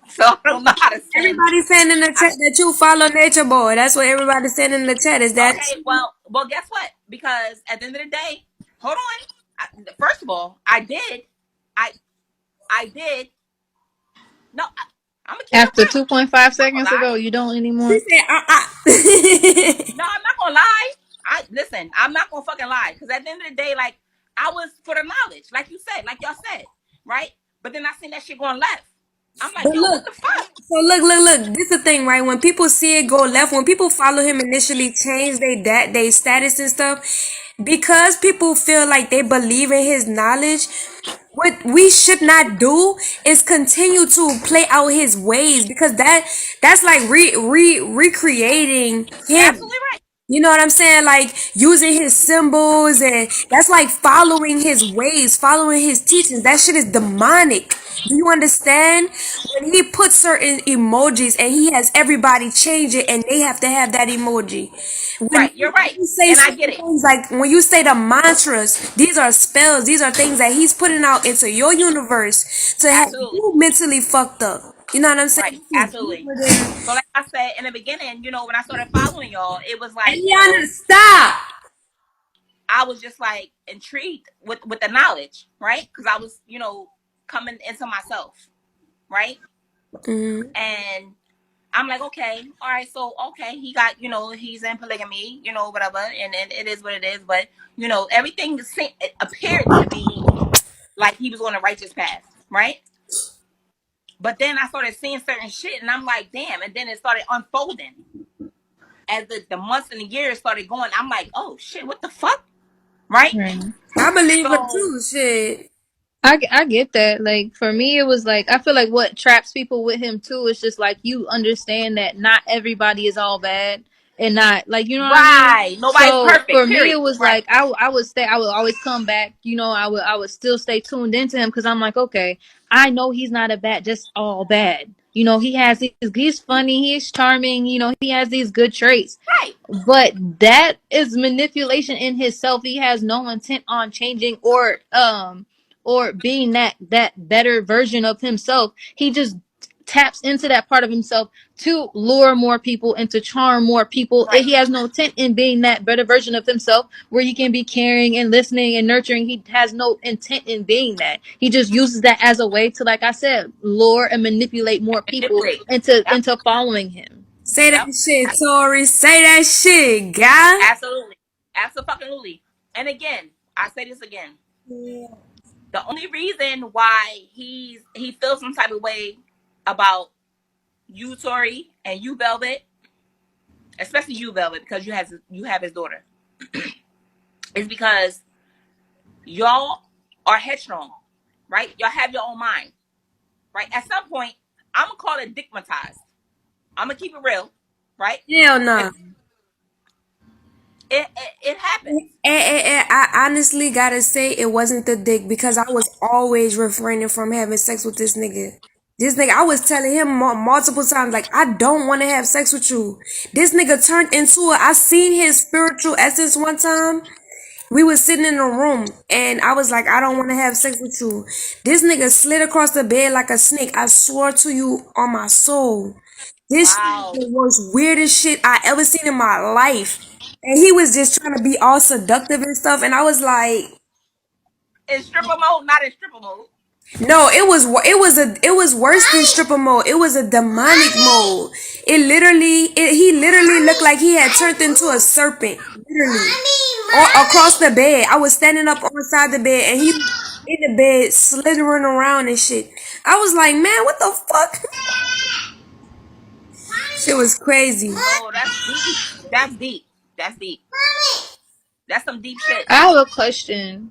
so I don't know how to send. Everybody's saying in the I, chat that you follow Nature Boy. That's what everybody's saying in the chat. Is that okay, well, guess what? Because at the end of the day, hold on. First of all, I I did. No, I'm gonna keep it After real. 2.5 I'm not gonna seconds lie. ago, you don't she anymore. said? No, I'm not gonna lie. I listen. I'm not gonna fucking lie because at the end of the day, like I was for the knowledge, like you said, like y'all said, right? But then I seen that shit going left. I'm like, But yo, look, what the fuck? so look. This is the thing, right? When people see it go left, when people follow him initially, change they status and stuff, because people feel like they believe in his knowledge. What we should not do is continue to play out his ways, because that's like recreating him. Absolutely right. You know what I'm saying? Like using his symbols, and that's like following his ways, following his teachings. That shit is demonic. Do you understand? When he puts certain emojis and he has everybody change it and they have to have that emoji. Right, you're When right, you say and I get certain it. things, like when you say the mantras, these are spells, these are things that he's putting out into your universe to have Absolutely you mentally fucked up. You know what I'm saying? right. This is Absolutely. deeper than. So like I said in the beginning, when I started following y'all, it was like, Ayana, stop! I was just like intrigued with the knowledge, right? Because I was, coming into myself, right? Mm-hmm. And I'm like, okay, all right, so okay, he got, he's in polygamy, whatever, and it is what it is. But everything it appeared to be like he was on a righteous path, right? But then I started seeing certain shit, and I'm like, damn. And then it started unfolding as the months and the years started going. I'm like, oh shit, what the fuck, right? Right. I believe her So too. Shit. I get that. Like for me, it was like I feel like what traps people with him too is just like you understand that not everybody is all bad and not like you know what I mean. right, nobody's So for perfect. me, it Period. was Right, like I would stay. I would always come back. I would still stay tuned into him because I'm like okay, I know he's not a bad, just all bad. He has these. He's funny. He's charming. He has these good traits. right. But that is manipulation in himself. He has no intent on changing or being that better version of himself. He just taps into that part of himself to lure more people and to charm more people. And Right. he has no intent in being that better version of himself where he can be caring and listening and nurturing. He has no intent in being that. He just uses that as a way to, like I said, lure and manipulate more people Manipulate. into Yep. into following him. Say that Yep. shit, Tori. Say that shit, guy. Absolutely. Absolutely. And again, I say this again. The only reason why he feels some type of way about you, Tori, and you, Velvet, especially you, Velvet, because you have his daughter, is because y'all are headstrong, right? Y'all have your own mind, right? At some point, I'm gonna call it digmatized. I'm gonna keep it real, right? Hell It no. it happens. I honestly gotta say it wasn't the dick because I was always refraining from having sex with this nigga. This nigga, I was telling him multiple times, like, I don't want to have sex with you. This nigga turned into it. I seen his spiritual essence one time. We was sitting in a room and I was like, I don't want to have sex with you. This nigga slid across the bed like a snake. I swore to you on my soul. This shit is Wow. the most weirdest shit I ever seen in my life. And he was just trying to be all seductive and stuff. And I was like, In stripper mode, not in stripper mode. no, it was worse than stripper mode. It was a demonic mode. He literally looked like he had turned into a serpent. Literally. Across the bed. I was standing up on the side of the bed and he in the bed slithering around and shit. I was like, man, what the fuck? Shit was crazy. Oh, that's deep. That's deep. That's deep. That's some deep shit. I have a question.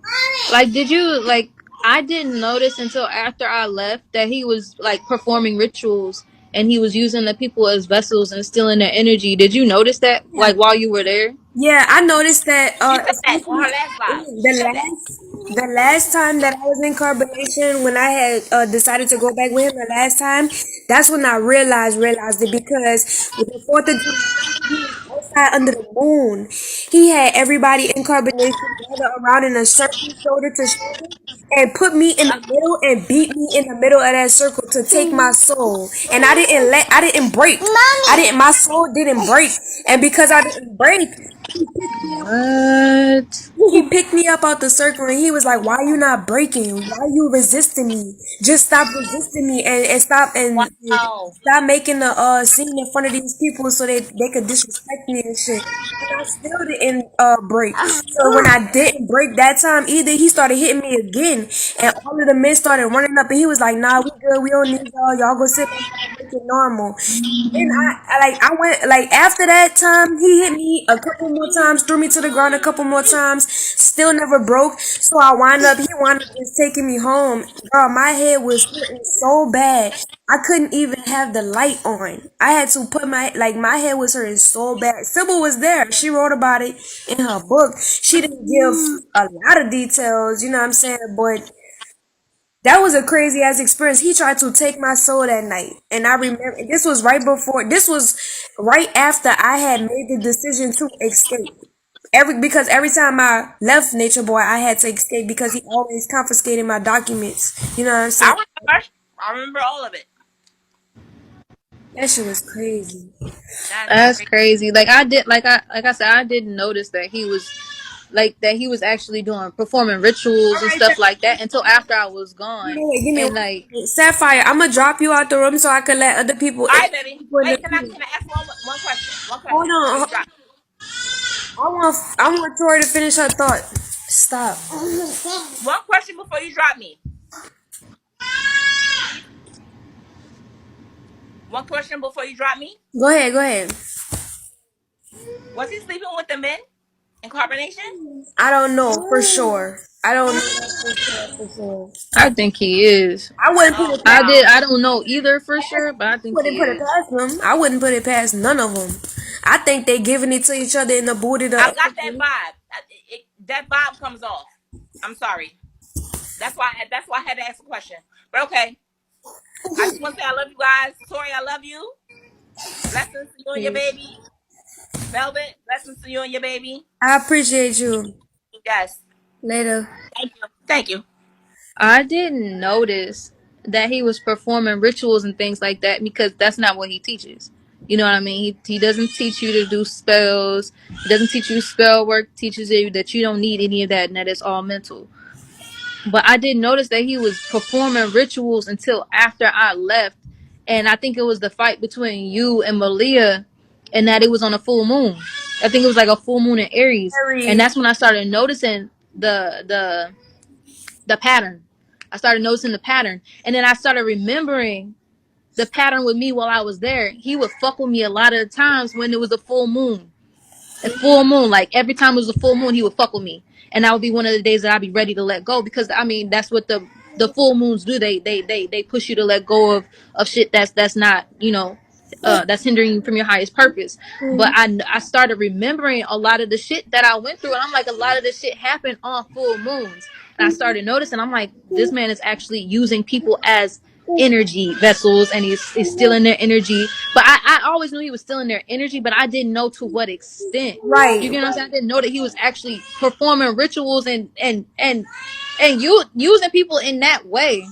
Like, did you like? I didn't notice until after I left that he was like performing rituals and he was using the people as vessels and stealing their energy. Did you notice that Yeah. like while you were there? Yeah, I noticed that She said that on her especially last live. She the said that. last time that I was in carbonation when I had decided to go back with him the last time, that's when I realized it because with the 4th of July he was outside under the moon. He had everybody in carbonation gather around in a circle shoulder to shoulder and put me in the Yep. middle and beat me in the middle of that circle to take my soul. And I didn't break. My soul didn't break. And because I didn't break, he picked me up. What? He picked me up out the circle and he was like, "Why you not breaking? Why you resisting me? Just stop resisting me and stop and Wow. stop making the scene in front of these people so they could disrespect me and shit." And I still didn't break. So when I didn't break that time either, he started hitting me again, and all of the men started running up, and he was like, "Nah, we good. We don't need y'all. Y'all go sit back down, make it normal." Then I went like after that time he hit me a couple more times, threw me to the ground a couple more times, still never broke. So he wound up just taking me home. Girl, my head was hurting so bad. I couldn't even have the light on. I had to put my head was hurting so bad. Sybil was there. She wrote about it in her book. She didn't give a lot of details, you know what I'm saying? But that was a crazy ass experience. He tried to take my soul that night. And I remember this was right after I had made the decision to escape. Because every time I left Nature Boy, I had to escape because he always confiscated my documents. You know what I'm I saying? remember. I remember all of it. That shit was crazy. That is That's crazy. crazy. Like I did, like I said, I didn't notice that he was. like that he was actually doing performing rituals All and right, stuff like that until after I was gone. give me And one like, second. Sapphire, I'm gonna drop you out the room so I can let other people All in. right, baby. People in the Wait, can I queue. can I ask one question? One Hold question before on. you drop. I want Tori to finish her thought. Stop. One question before you drop me. One question before you drop me. Go ahead. Go ahead. Was he sleeping with the men in carbonation? I don't know for sure. I don't know for sure. I think he is. I wouldn't put Oh it past. wow. I don't know either for sure, but I think Wouldn't he put it is. past them. I wouldn't put it past none of them. I think they giving it to each other in the booty. I got that vibe. That vibe comes off. I'm sorry. That's why I had to ask a question. But okay. I just want to say I love you guys. Tori, I love you. Blessings to you and your Peace. baby. Velvet, blessings to you and your baby. I appreciate you. Yes. Later. Thank you. Thank you. I didn't notice that he was performing rituals and things like that because that's not what he teaches. You know what I mean? He doesn't teach you to do spells. He doesn't teach you spell work. Teaches you that you don't need any of that and that it's all mental. But I didn't notice that he was performing rituals until after I left. And I think it was the fight between you and Malia and that it was on a full moon. I think it was like a full moon in Aries. And Harry. that's when I started noticing the pattern. I started noticing the pattern. And then I started remembering the pattern with me while I was there. He would fuck with me a lot of the times when it was a full moon. A full moon, like every time it was a full moon, he would fuck with me, and that would be one of the days that I'd be ready to let go because I mean that's what the full moons do. They push you to let go of shit that's not that's hindering you from your highest purpose. But I started remembering a lot of the shit that I went through, and I'm like a lot of this shit happened on full moons, and I started noticing I'm like this man is actually using people as energy vessels and he's stealing their energy, but I always knew he was stealing their energy, but I didn't know to what extent. You Right. get what I'm saying? I didn't know that he was actually performing rituals and you using people in that way.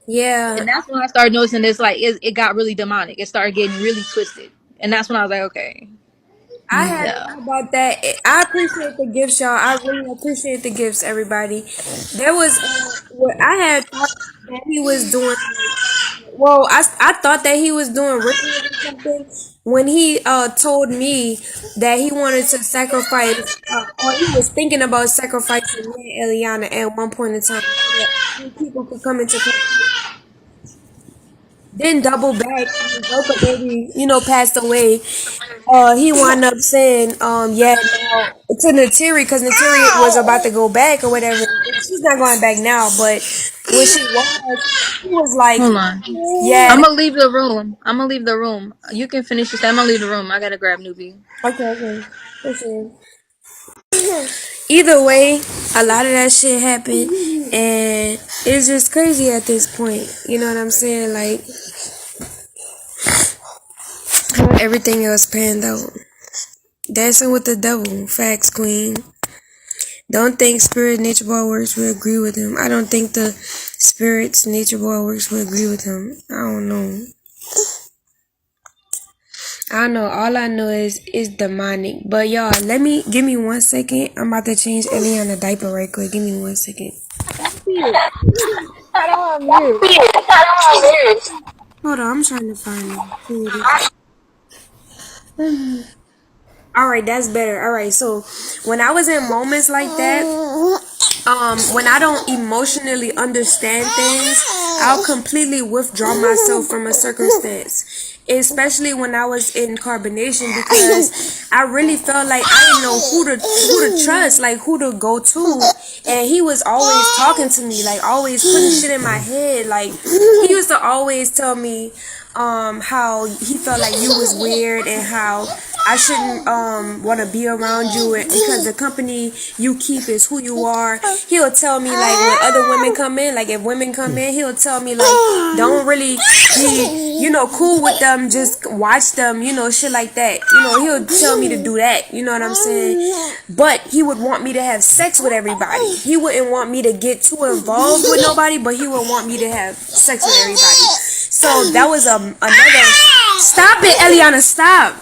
Yeah. And that's when I started noticing this like it got really demonic. It started getting really twisted, and that's when I was like, okay, I had no. thought about that. I appreciate the gifts, y'all. I really appreciate the gifts, everybody. There was what I had thought that he was doing. Well, I thought that he was doing rituals or something when he told me that he wanted to sacrifice, or he was thinking about sacrificing me and Eliana at one point in time so that people could come into contact. Then double back when Zoka baby, passed away. He wound up saying, yeah, now to Natiri because Natiri was about to go back or whatever. She's not going back now, but when she was, he was like, Hold on. yeah, I'm gonna leave the room. I'm gonna leave the room. You can finish your. I'm gonna leave the room. I gotta grab newbie. okay, okay, for sure. Either way, a lot of that shit happened, and it's just crazy at this point. You know what I'm saying? Like everything else panned out. Dancing with the devil, facts, queen. Don't think Spirit Nature Ball Works will agree with him. I don't think the Spirits Nature Ball Works will agree with him. I don't know. I don't know. All I know is demonic. But y'all, give me 1 second. I'm about to change Eliana diaper right quick. Give me 1 second. I don't have mute. Hold on, I'm trying to find it. All right, that's better. All right, so when I was in moments like that, when I don't emotionally understand things, I'll completely withdraw myself from a circumstance. Especially when I was in carbonation because I really felt like I didn't know who to trust, like who to go to. And he was always talking to me, like always putting shit in my head. Like he used to always tell me how he felt like you was weird and how I shouldn't want to be around you because the company you keep is who you are. He'll tell me like when other women come in, like if women come in, he'll tell me like don't really be cool with them, just watch them, shit like that. He'll tell me to do that. You know what I'm saying? But he would want me to have sex with everybody. He wouldn't want me to get too involved with nobody, but he would want me to have sex with everybody. So that was another. Stop it, Eliana. Stop.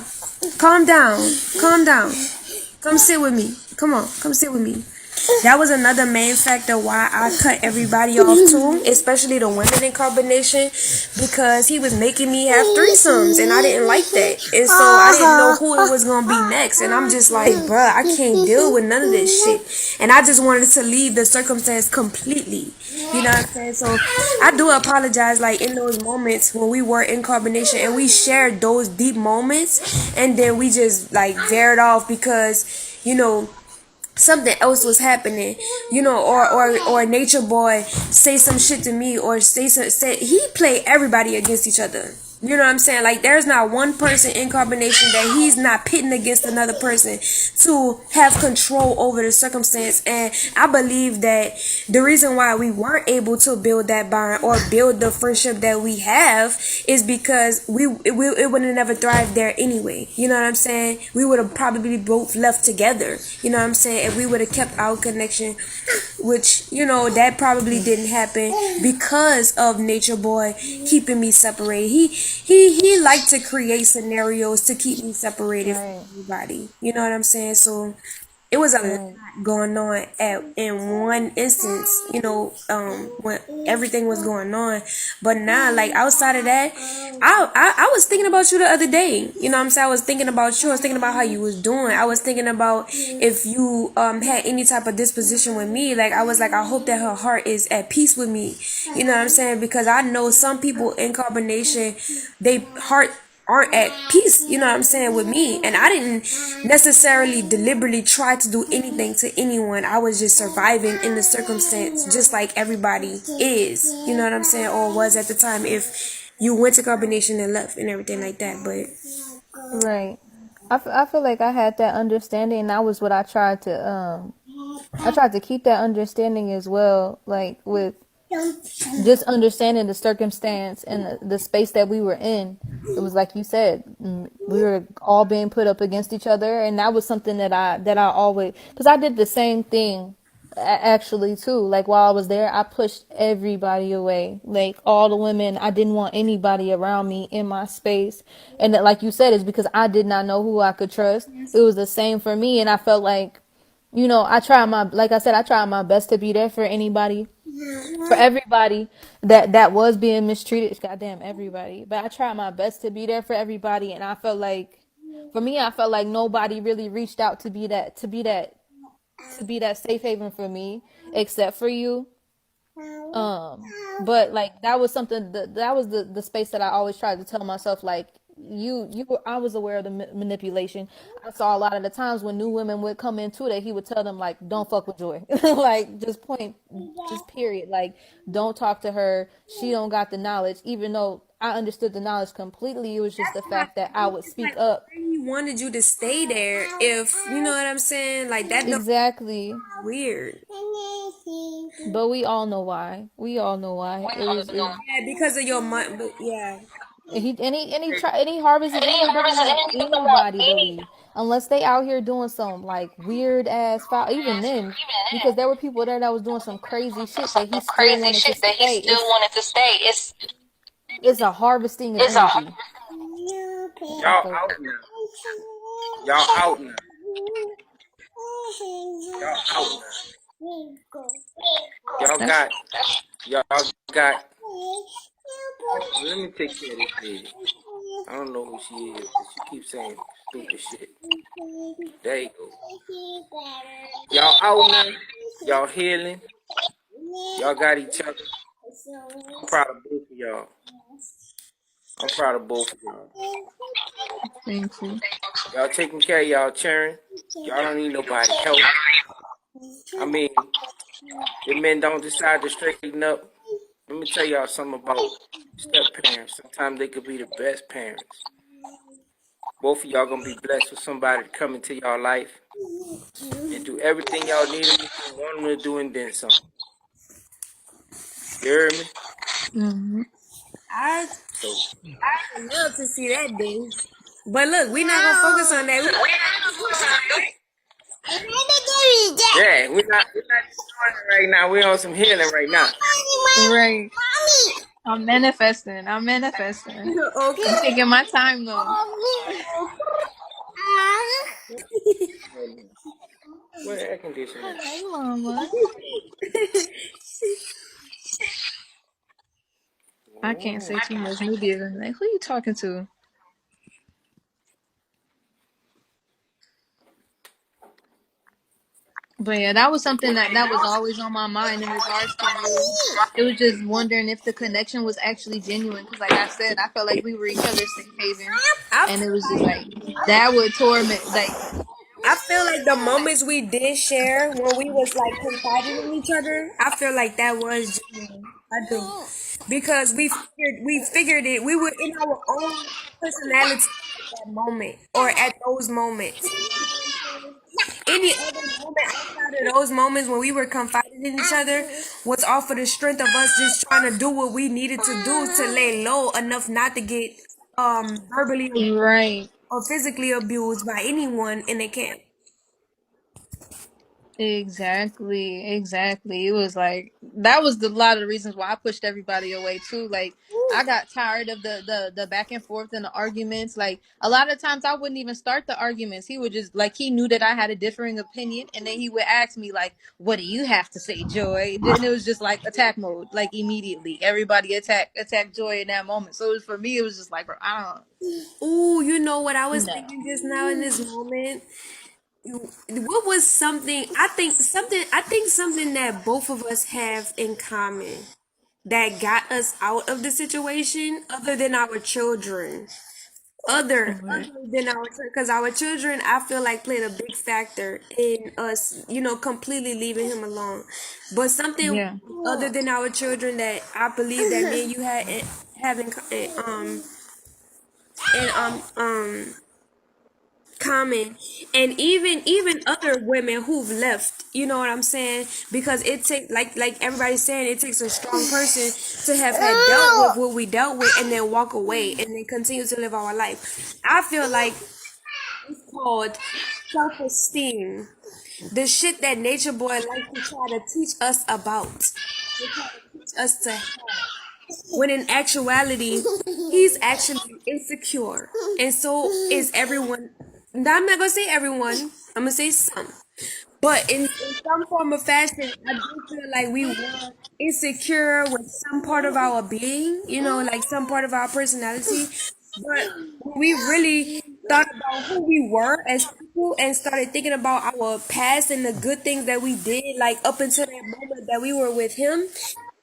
Calm down. Calm down. Come sit with me. Come on, come sit with me. That was another main factor why I cut everybody off too, especially the women in Carbonation, because he was making me have threesomes and I didn't like that. And so I didn't know who it was gonna be next. And I'm just like, bruh, I can't deal with none of this shit. And I just wanted to leave the circumstance completely. You know what I'm saying? So I do apologize, like in those moments when we were in Carbonation and we shared those deep moments and then we just like veered off because, something else was happening, or Nature Boy say some shit to me, or say he play everybody against each other. You know what I'm saying? Like there's not one person in Carbonation that he's not pitting against another person to have control over the circumstance. And I believe that the reason why we weren't able to build that bond or build the friendship that we have is because it would have never thrived there anyway. You know what I'm saying? We would have probably both left together. You know what I'm saying? If we would have kept our connection, which that probably didn't happen because of Nature Boy keeping me separated. He liked to create scenarios to keep me separated from Right. everybody. You know what I'm saying? So it was a lot Right. going on in one instance, when everything was going on. But now, like outside of that, I was thinking about you the other day. You know what I'm saying? I was thinking about you. I was thinking about how you was doing. I was thinking about if you had any type of disposition with me. Like I was like, I hope that her heart is at peace with me. You know what I'm saying? Because I know some people in Carbonation, they heart aren't at peace, you know what I'm saying, with me. And I didn't necessarily deliberately try to do anything to anyone. I was just surviving in the circumstance just like everybody is, you know what I'm saying, or was at the time if you went to Carbonation and left and everything like that. But Right. I feel like I had that understanding, and that was what I tried to keep that understanding as well, like with just understanding the circumstance and the space that we were in. It was like you said, we were all being put up against each other, and that was something that I always, because I did the same thing actually too. Like while I was there, I pushed everybody away, like all the women. I didn't want anybody around me in my space, and that, like you said, is because I did not know who I could trust. It was the same for me, and I felt like, like I said, I tried my best to be there for everybody that was being mistreated. Goddamn everybody. But I tried my best to be there for everybody, and I felt like, for me, I felt like nobody really reached out to be that safe haven for me except for you. But like that was something that was the space that I always tried to tell myself, like, I was aware of the manipulation. I saw a lot of the times when new women would come into that he would tell them, like, don't fuck with Joy. Like, just period, like, don't talk to her, she don't got the knowledge. Even though I understood the knowledge completely, it was just that's the what I fact that I feel. would It's speak like, up. why he wanted you to stay there if, you know what I'm saying? Like, that don't Exactly. weird. But we all know why. We all know why. Yeah, because of your mind. But yeah. He harvests anything around anybody really, unless they out here doing some like weird ass foul. Even then, because there were people there that was doing some crazy shit that he still wanted to stay. It's a harvesting of energy. I Y'all feel out now. Y'all out now. Y'all out now. Y'all that's got. Y'all got. Let me take care of this lady. I don't know who she is, but she keeps saying stupid shit. There you go. Y'all out now. Y'all healing. Y'all got each other. I'm proud of both of y'all. I'm proud of both of y'all. thank you. Y'all taking care of y'all children. Y'all don't need nobody help. I mean, if men don't decide to straighten up, let me tell y'all something about step parents. Sometimes they could be the best parents. Both of y'all gonna be blessed with somebody to come into y'all life and do everything y'all need them to do, want them to do, and then some. You heard me? I I So would love to see that day. But look, we're not gonna focus on that. yeah, we're not destroying it right now. We're on some healing right now. Right. I'm manifesting. I'm manifesting. I'm Okay. taking my time though. Where the air conditioner? Hey, mama. I can't Oh. say too much. Nubia, like, who you talking to? But yeah, that was something that was always on my mind in regards to you. It was just wondering if the connection was actually genuine. Because, like I said, I felt like we were each other's safe haven, I and it feel was just like like that would torment. Like, I feel like the moments we did share when we was like confiding in each other, I feel like that was genuine. I do. Because we figured it. We were in our own personality at that moment or at those moments. Any other moment outside of those moments when we were confiding in each other was off of the strength of us just trying to do what we needed to do to lay low enough not to get verbally right. or physically abused by anyone in the camp. Exactly, exactly. It was like that was a lot of the reasons why I pushed everybody away too. Like I got tired of the back and forth and the arguments. Like a lot of times I wouldn't even start the arguments. He would just like he knew that I had a differing opinion, and then he would ask me like, "What do you have to say, Joy?" And it was just like attack mode, like immediately. Everybody attack Joy in that moment. So it was, for me, it was just like, bro, I Ooh, you know what I was don't thinking just now in this moment? What was something I think something that both of us have in common that got us out of the situation other than our children. know. Other than our children, because our children I feel like played a big factor in us, completely leaving him alone. But something Yeah. other than our children that I believe that me and you had having and common, and even other women who've left, you know what I'm saying, because it takes like everybody's saying, it takes a strong person to have had dealt with what we dealt with and then walk away and then continue to live our life. I feel like it's called self-esteem, the shit that nature boy likes to try to teach us about, they try to teach us to have, when in actuality, he's actually insecure. And so is everyone. Now, I'm not gonna say everyone, I'm gonna say some. But in some form of fashion, I do feel like we were insecure with some part of our being, like some part of our personality. But when we really thought about who we were as people and started thinking about our past and the good things that we did, like up until that moment that we were with him,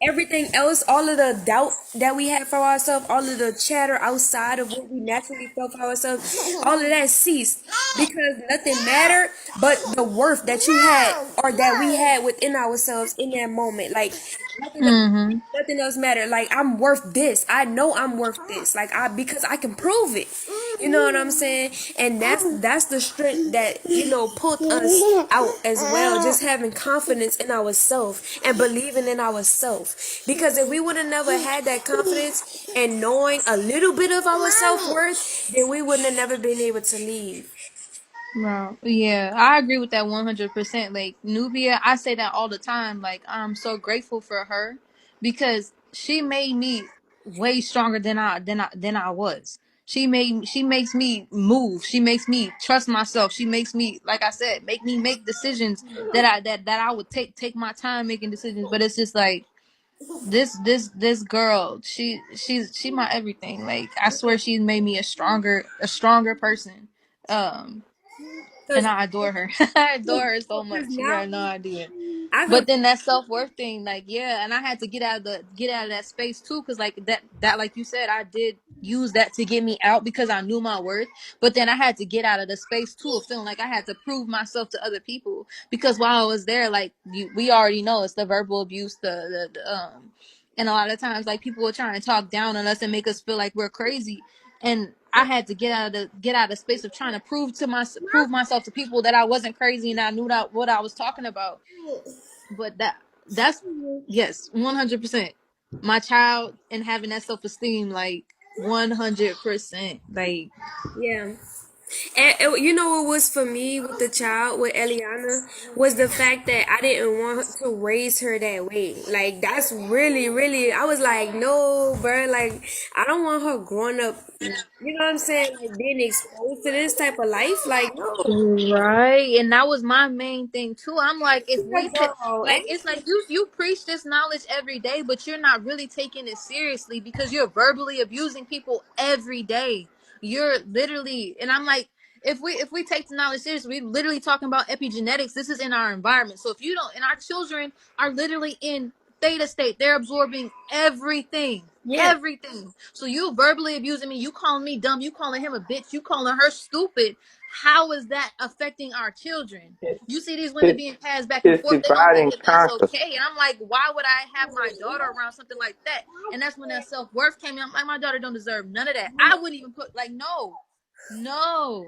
everything else, all of the doubt that we had for ourselves, all of the chatter outside of what we naturally felt for ourselves, all of that ceased because nothing mattered but the worth that you had or that we had within ourselves in that moment. Like nothing else, Mm-hmm. nothing else mattered. Like I'm worth this. I know I'm worth this. Like because I can prove it. You know what I'm saying? And that's the strength that pulled us out as well. Just having confidence in ourselves and believing in ourselves. Because if we would have never had that confidence and knowing a little bit of our self worth, then we wouldn't have never been able to leave. Bro, yeah, I agree with that 100%. Like Nubia, I say that all the time. Like I'm so grateful for her because she made me way stronger than I was. She makes me move. She makes me trust myself. She makes me, like I said, make me make decisions that I would take my time making decisions. But it's just like this girl, she my everything. Like I swear she's made me a stronger person. Um and Because I adore her. I adore her so because much. You now have no idea. I But could. then that self worth thing, like yeah, and I had to get out of that space too, because like that like you said, I did use that to get me out because I knew my worth. But then I had to get out of the space too of feeling like I had to prove myself to other people because while I was there, like we already know it's the verbal abuse, and a lot of times like people were trying to talk down on us and make us feel like we're crazy, and I had to get out of the space of trying to prove myself to people that I wasn't crazy and I knew that what I was talking about. But that's yes, 100%. My child and having that self esteem, like 100%, like Yeah. And you know what was for me with the child with Eliana was the fact that I didn't want to raise her that way. Like that's really, really. I was like, no, bro. Like I don't want her growing up. You know what I'm saying? Like being exposed to this type of life. Like no, Right, and that was my main thing too. I'm like, if we take, girl. like, it's like you preach this knowledge every day, but you're not really taking it seriously because you're verbally abusing people every day. You're literally, and I'm like, if we take the knowledge seriously, we're literally talking about epigenetics. This is in our environment. So if you don't, and our children are literally in theta state, they're absorbing everything. Yeah, Everything. So you verbally abusing me, you calling me dumb, you calling him a bitch, you calling her stupid. How is that affecting our children? You see these women It's, being passed back and it's forth, they don't divide think and that that's conquer. okay. And I'm like, why would I have my daughter around something like that? And that's when that self-worth came in. I'm like, my daughter don't deserve none of that. I wouldn't even put, like, no, no.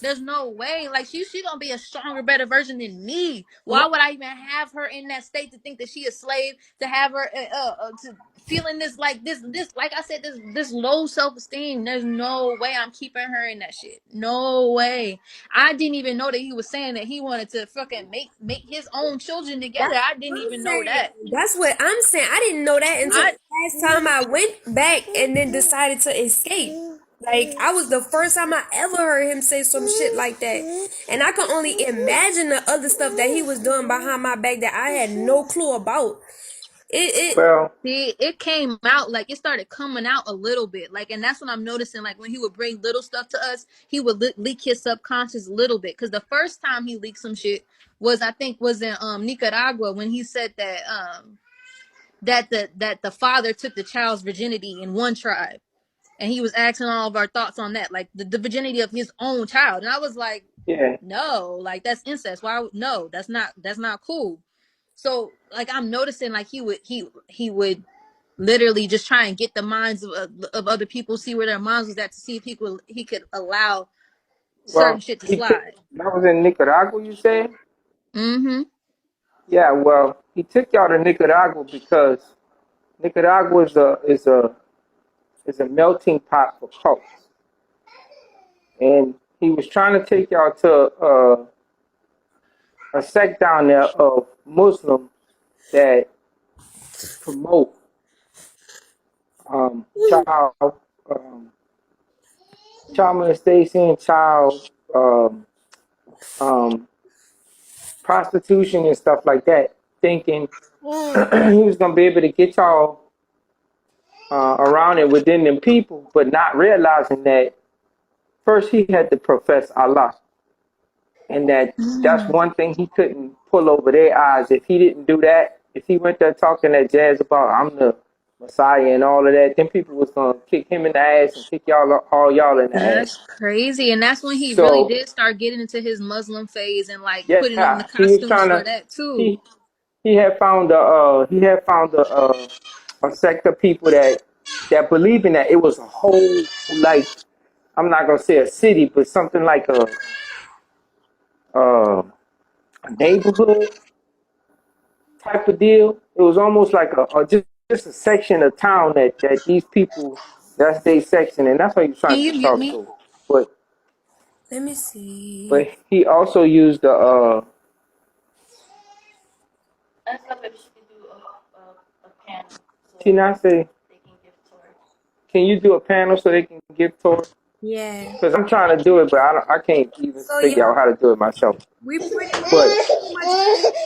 There's no way. Like she gonna be a stronger, better version than me. Why would I even have her in that state to think that she a slave? To have her to feeling this like this like I said this low self esteem. There's no way I'm keeping her in that shit. No way. I didn't even know that he was saying that he wanted to fucking make his own children together. that's I what didn't I'm even know saying. that. That's what I'm saying. I didn't know that until I the last time I went back and then decided to escape. Like I was the first time I ever heard him say some shit like that. And I can only imagine the other stuff that he was doing behind my back that I had no clue about. It Well, See, it came out like it started coming out a little bit, like, and that's what I'm noticing. Like when he would bring little stuff to us, he would leak his subconscious a little bit. Because the first time he leaked some shit was, I think, was in Nicaragua when he said that that the father took the child's virginity in one tribe, and he was asking all of our thoughts on that, like the virginity of his own child, and I was like, yeah. no, like that's incest. Why? No, that's not cool. So like I'm noticing like he would literally just try and get the minds of other people, see where their minds was at, to see if he could allow certain Well, shit to he took slide. that was in Nicaragua. You said? Mm-hmm. Yeah. Well, he took y'all to Nicaragua because Nicaragua is a melting pot for cults, and he was trying to take y'all to a sect down there of Muslims that promote child um, child molestation, child um, prostitution, and stuff like that. Thinking he was gonna be able to get y'all around it within them people, but not realizing that first he had to profess Allah, and that's one thing he couldn't pull over their eyes. If he didn't do that, if he went there talking that jazz about I'm the Messiah and all of that, then people was gonna kick him in the ass and kick all y'all in the ass. That's crazy. And that's when he really So did start getting into his Muslim phase and like putting on the yeah, he was costumes trying for to that too. he he had found a sect of people that believe in that. It was a whole, like, I'm not gonna say a city, but something like uh, a neighborhood type of deal. It was almost like just a section of town that these people, that's their section, and that's what he was Can trying you to mute talk me? to. But let me see. but he also used the Ask her if she could do a panel so Can I say, they can give Tori. can you do a panel so they can give tours? Yeah. Because I'm trying to do it, but I can't even So figure yeah, out how to do it myself. we But pretty much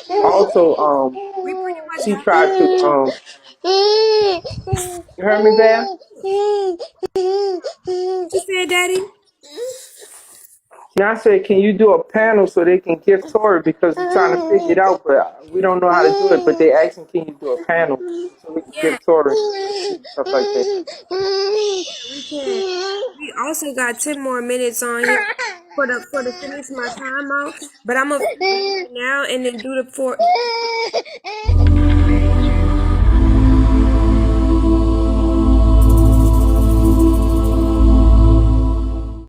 got also, we pretty much he got tried to, you heard me, Val? what you said, Daddy? Can I say, can you do a panel so they can give Tori? Because we're trying to figure it out, but we don't know how to do it. But they asking, can you do a panel so we can Yeah, give Tori and stuff like that? we can. We also got 10 more minutes on here for to finish my time out. But I'm gonna go right now and then do the four.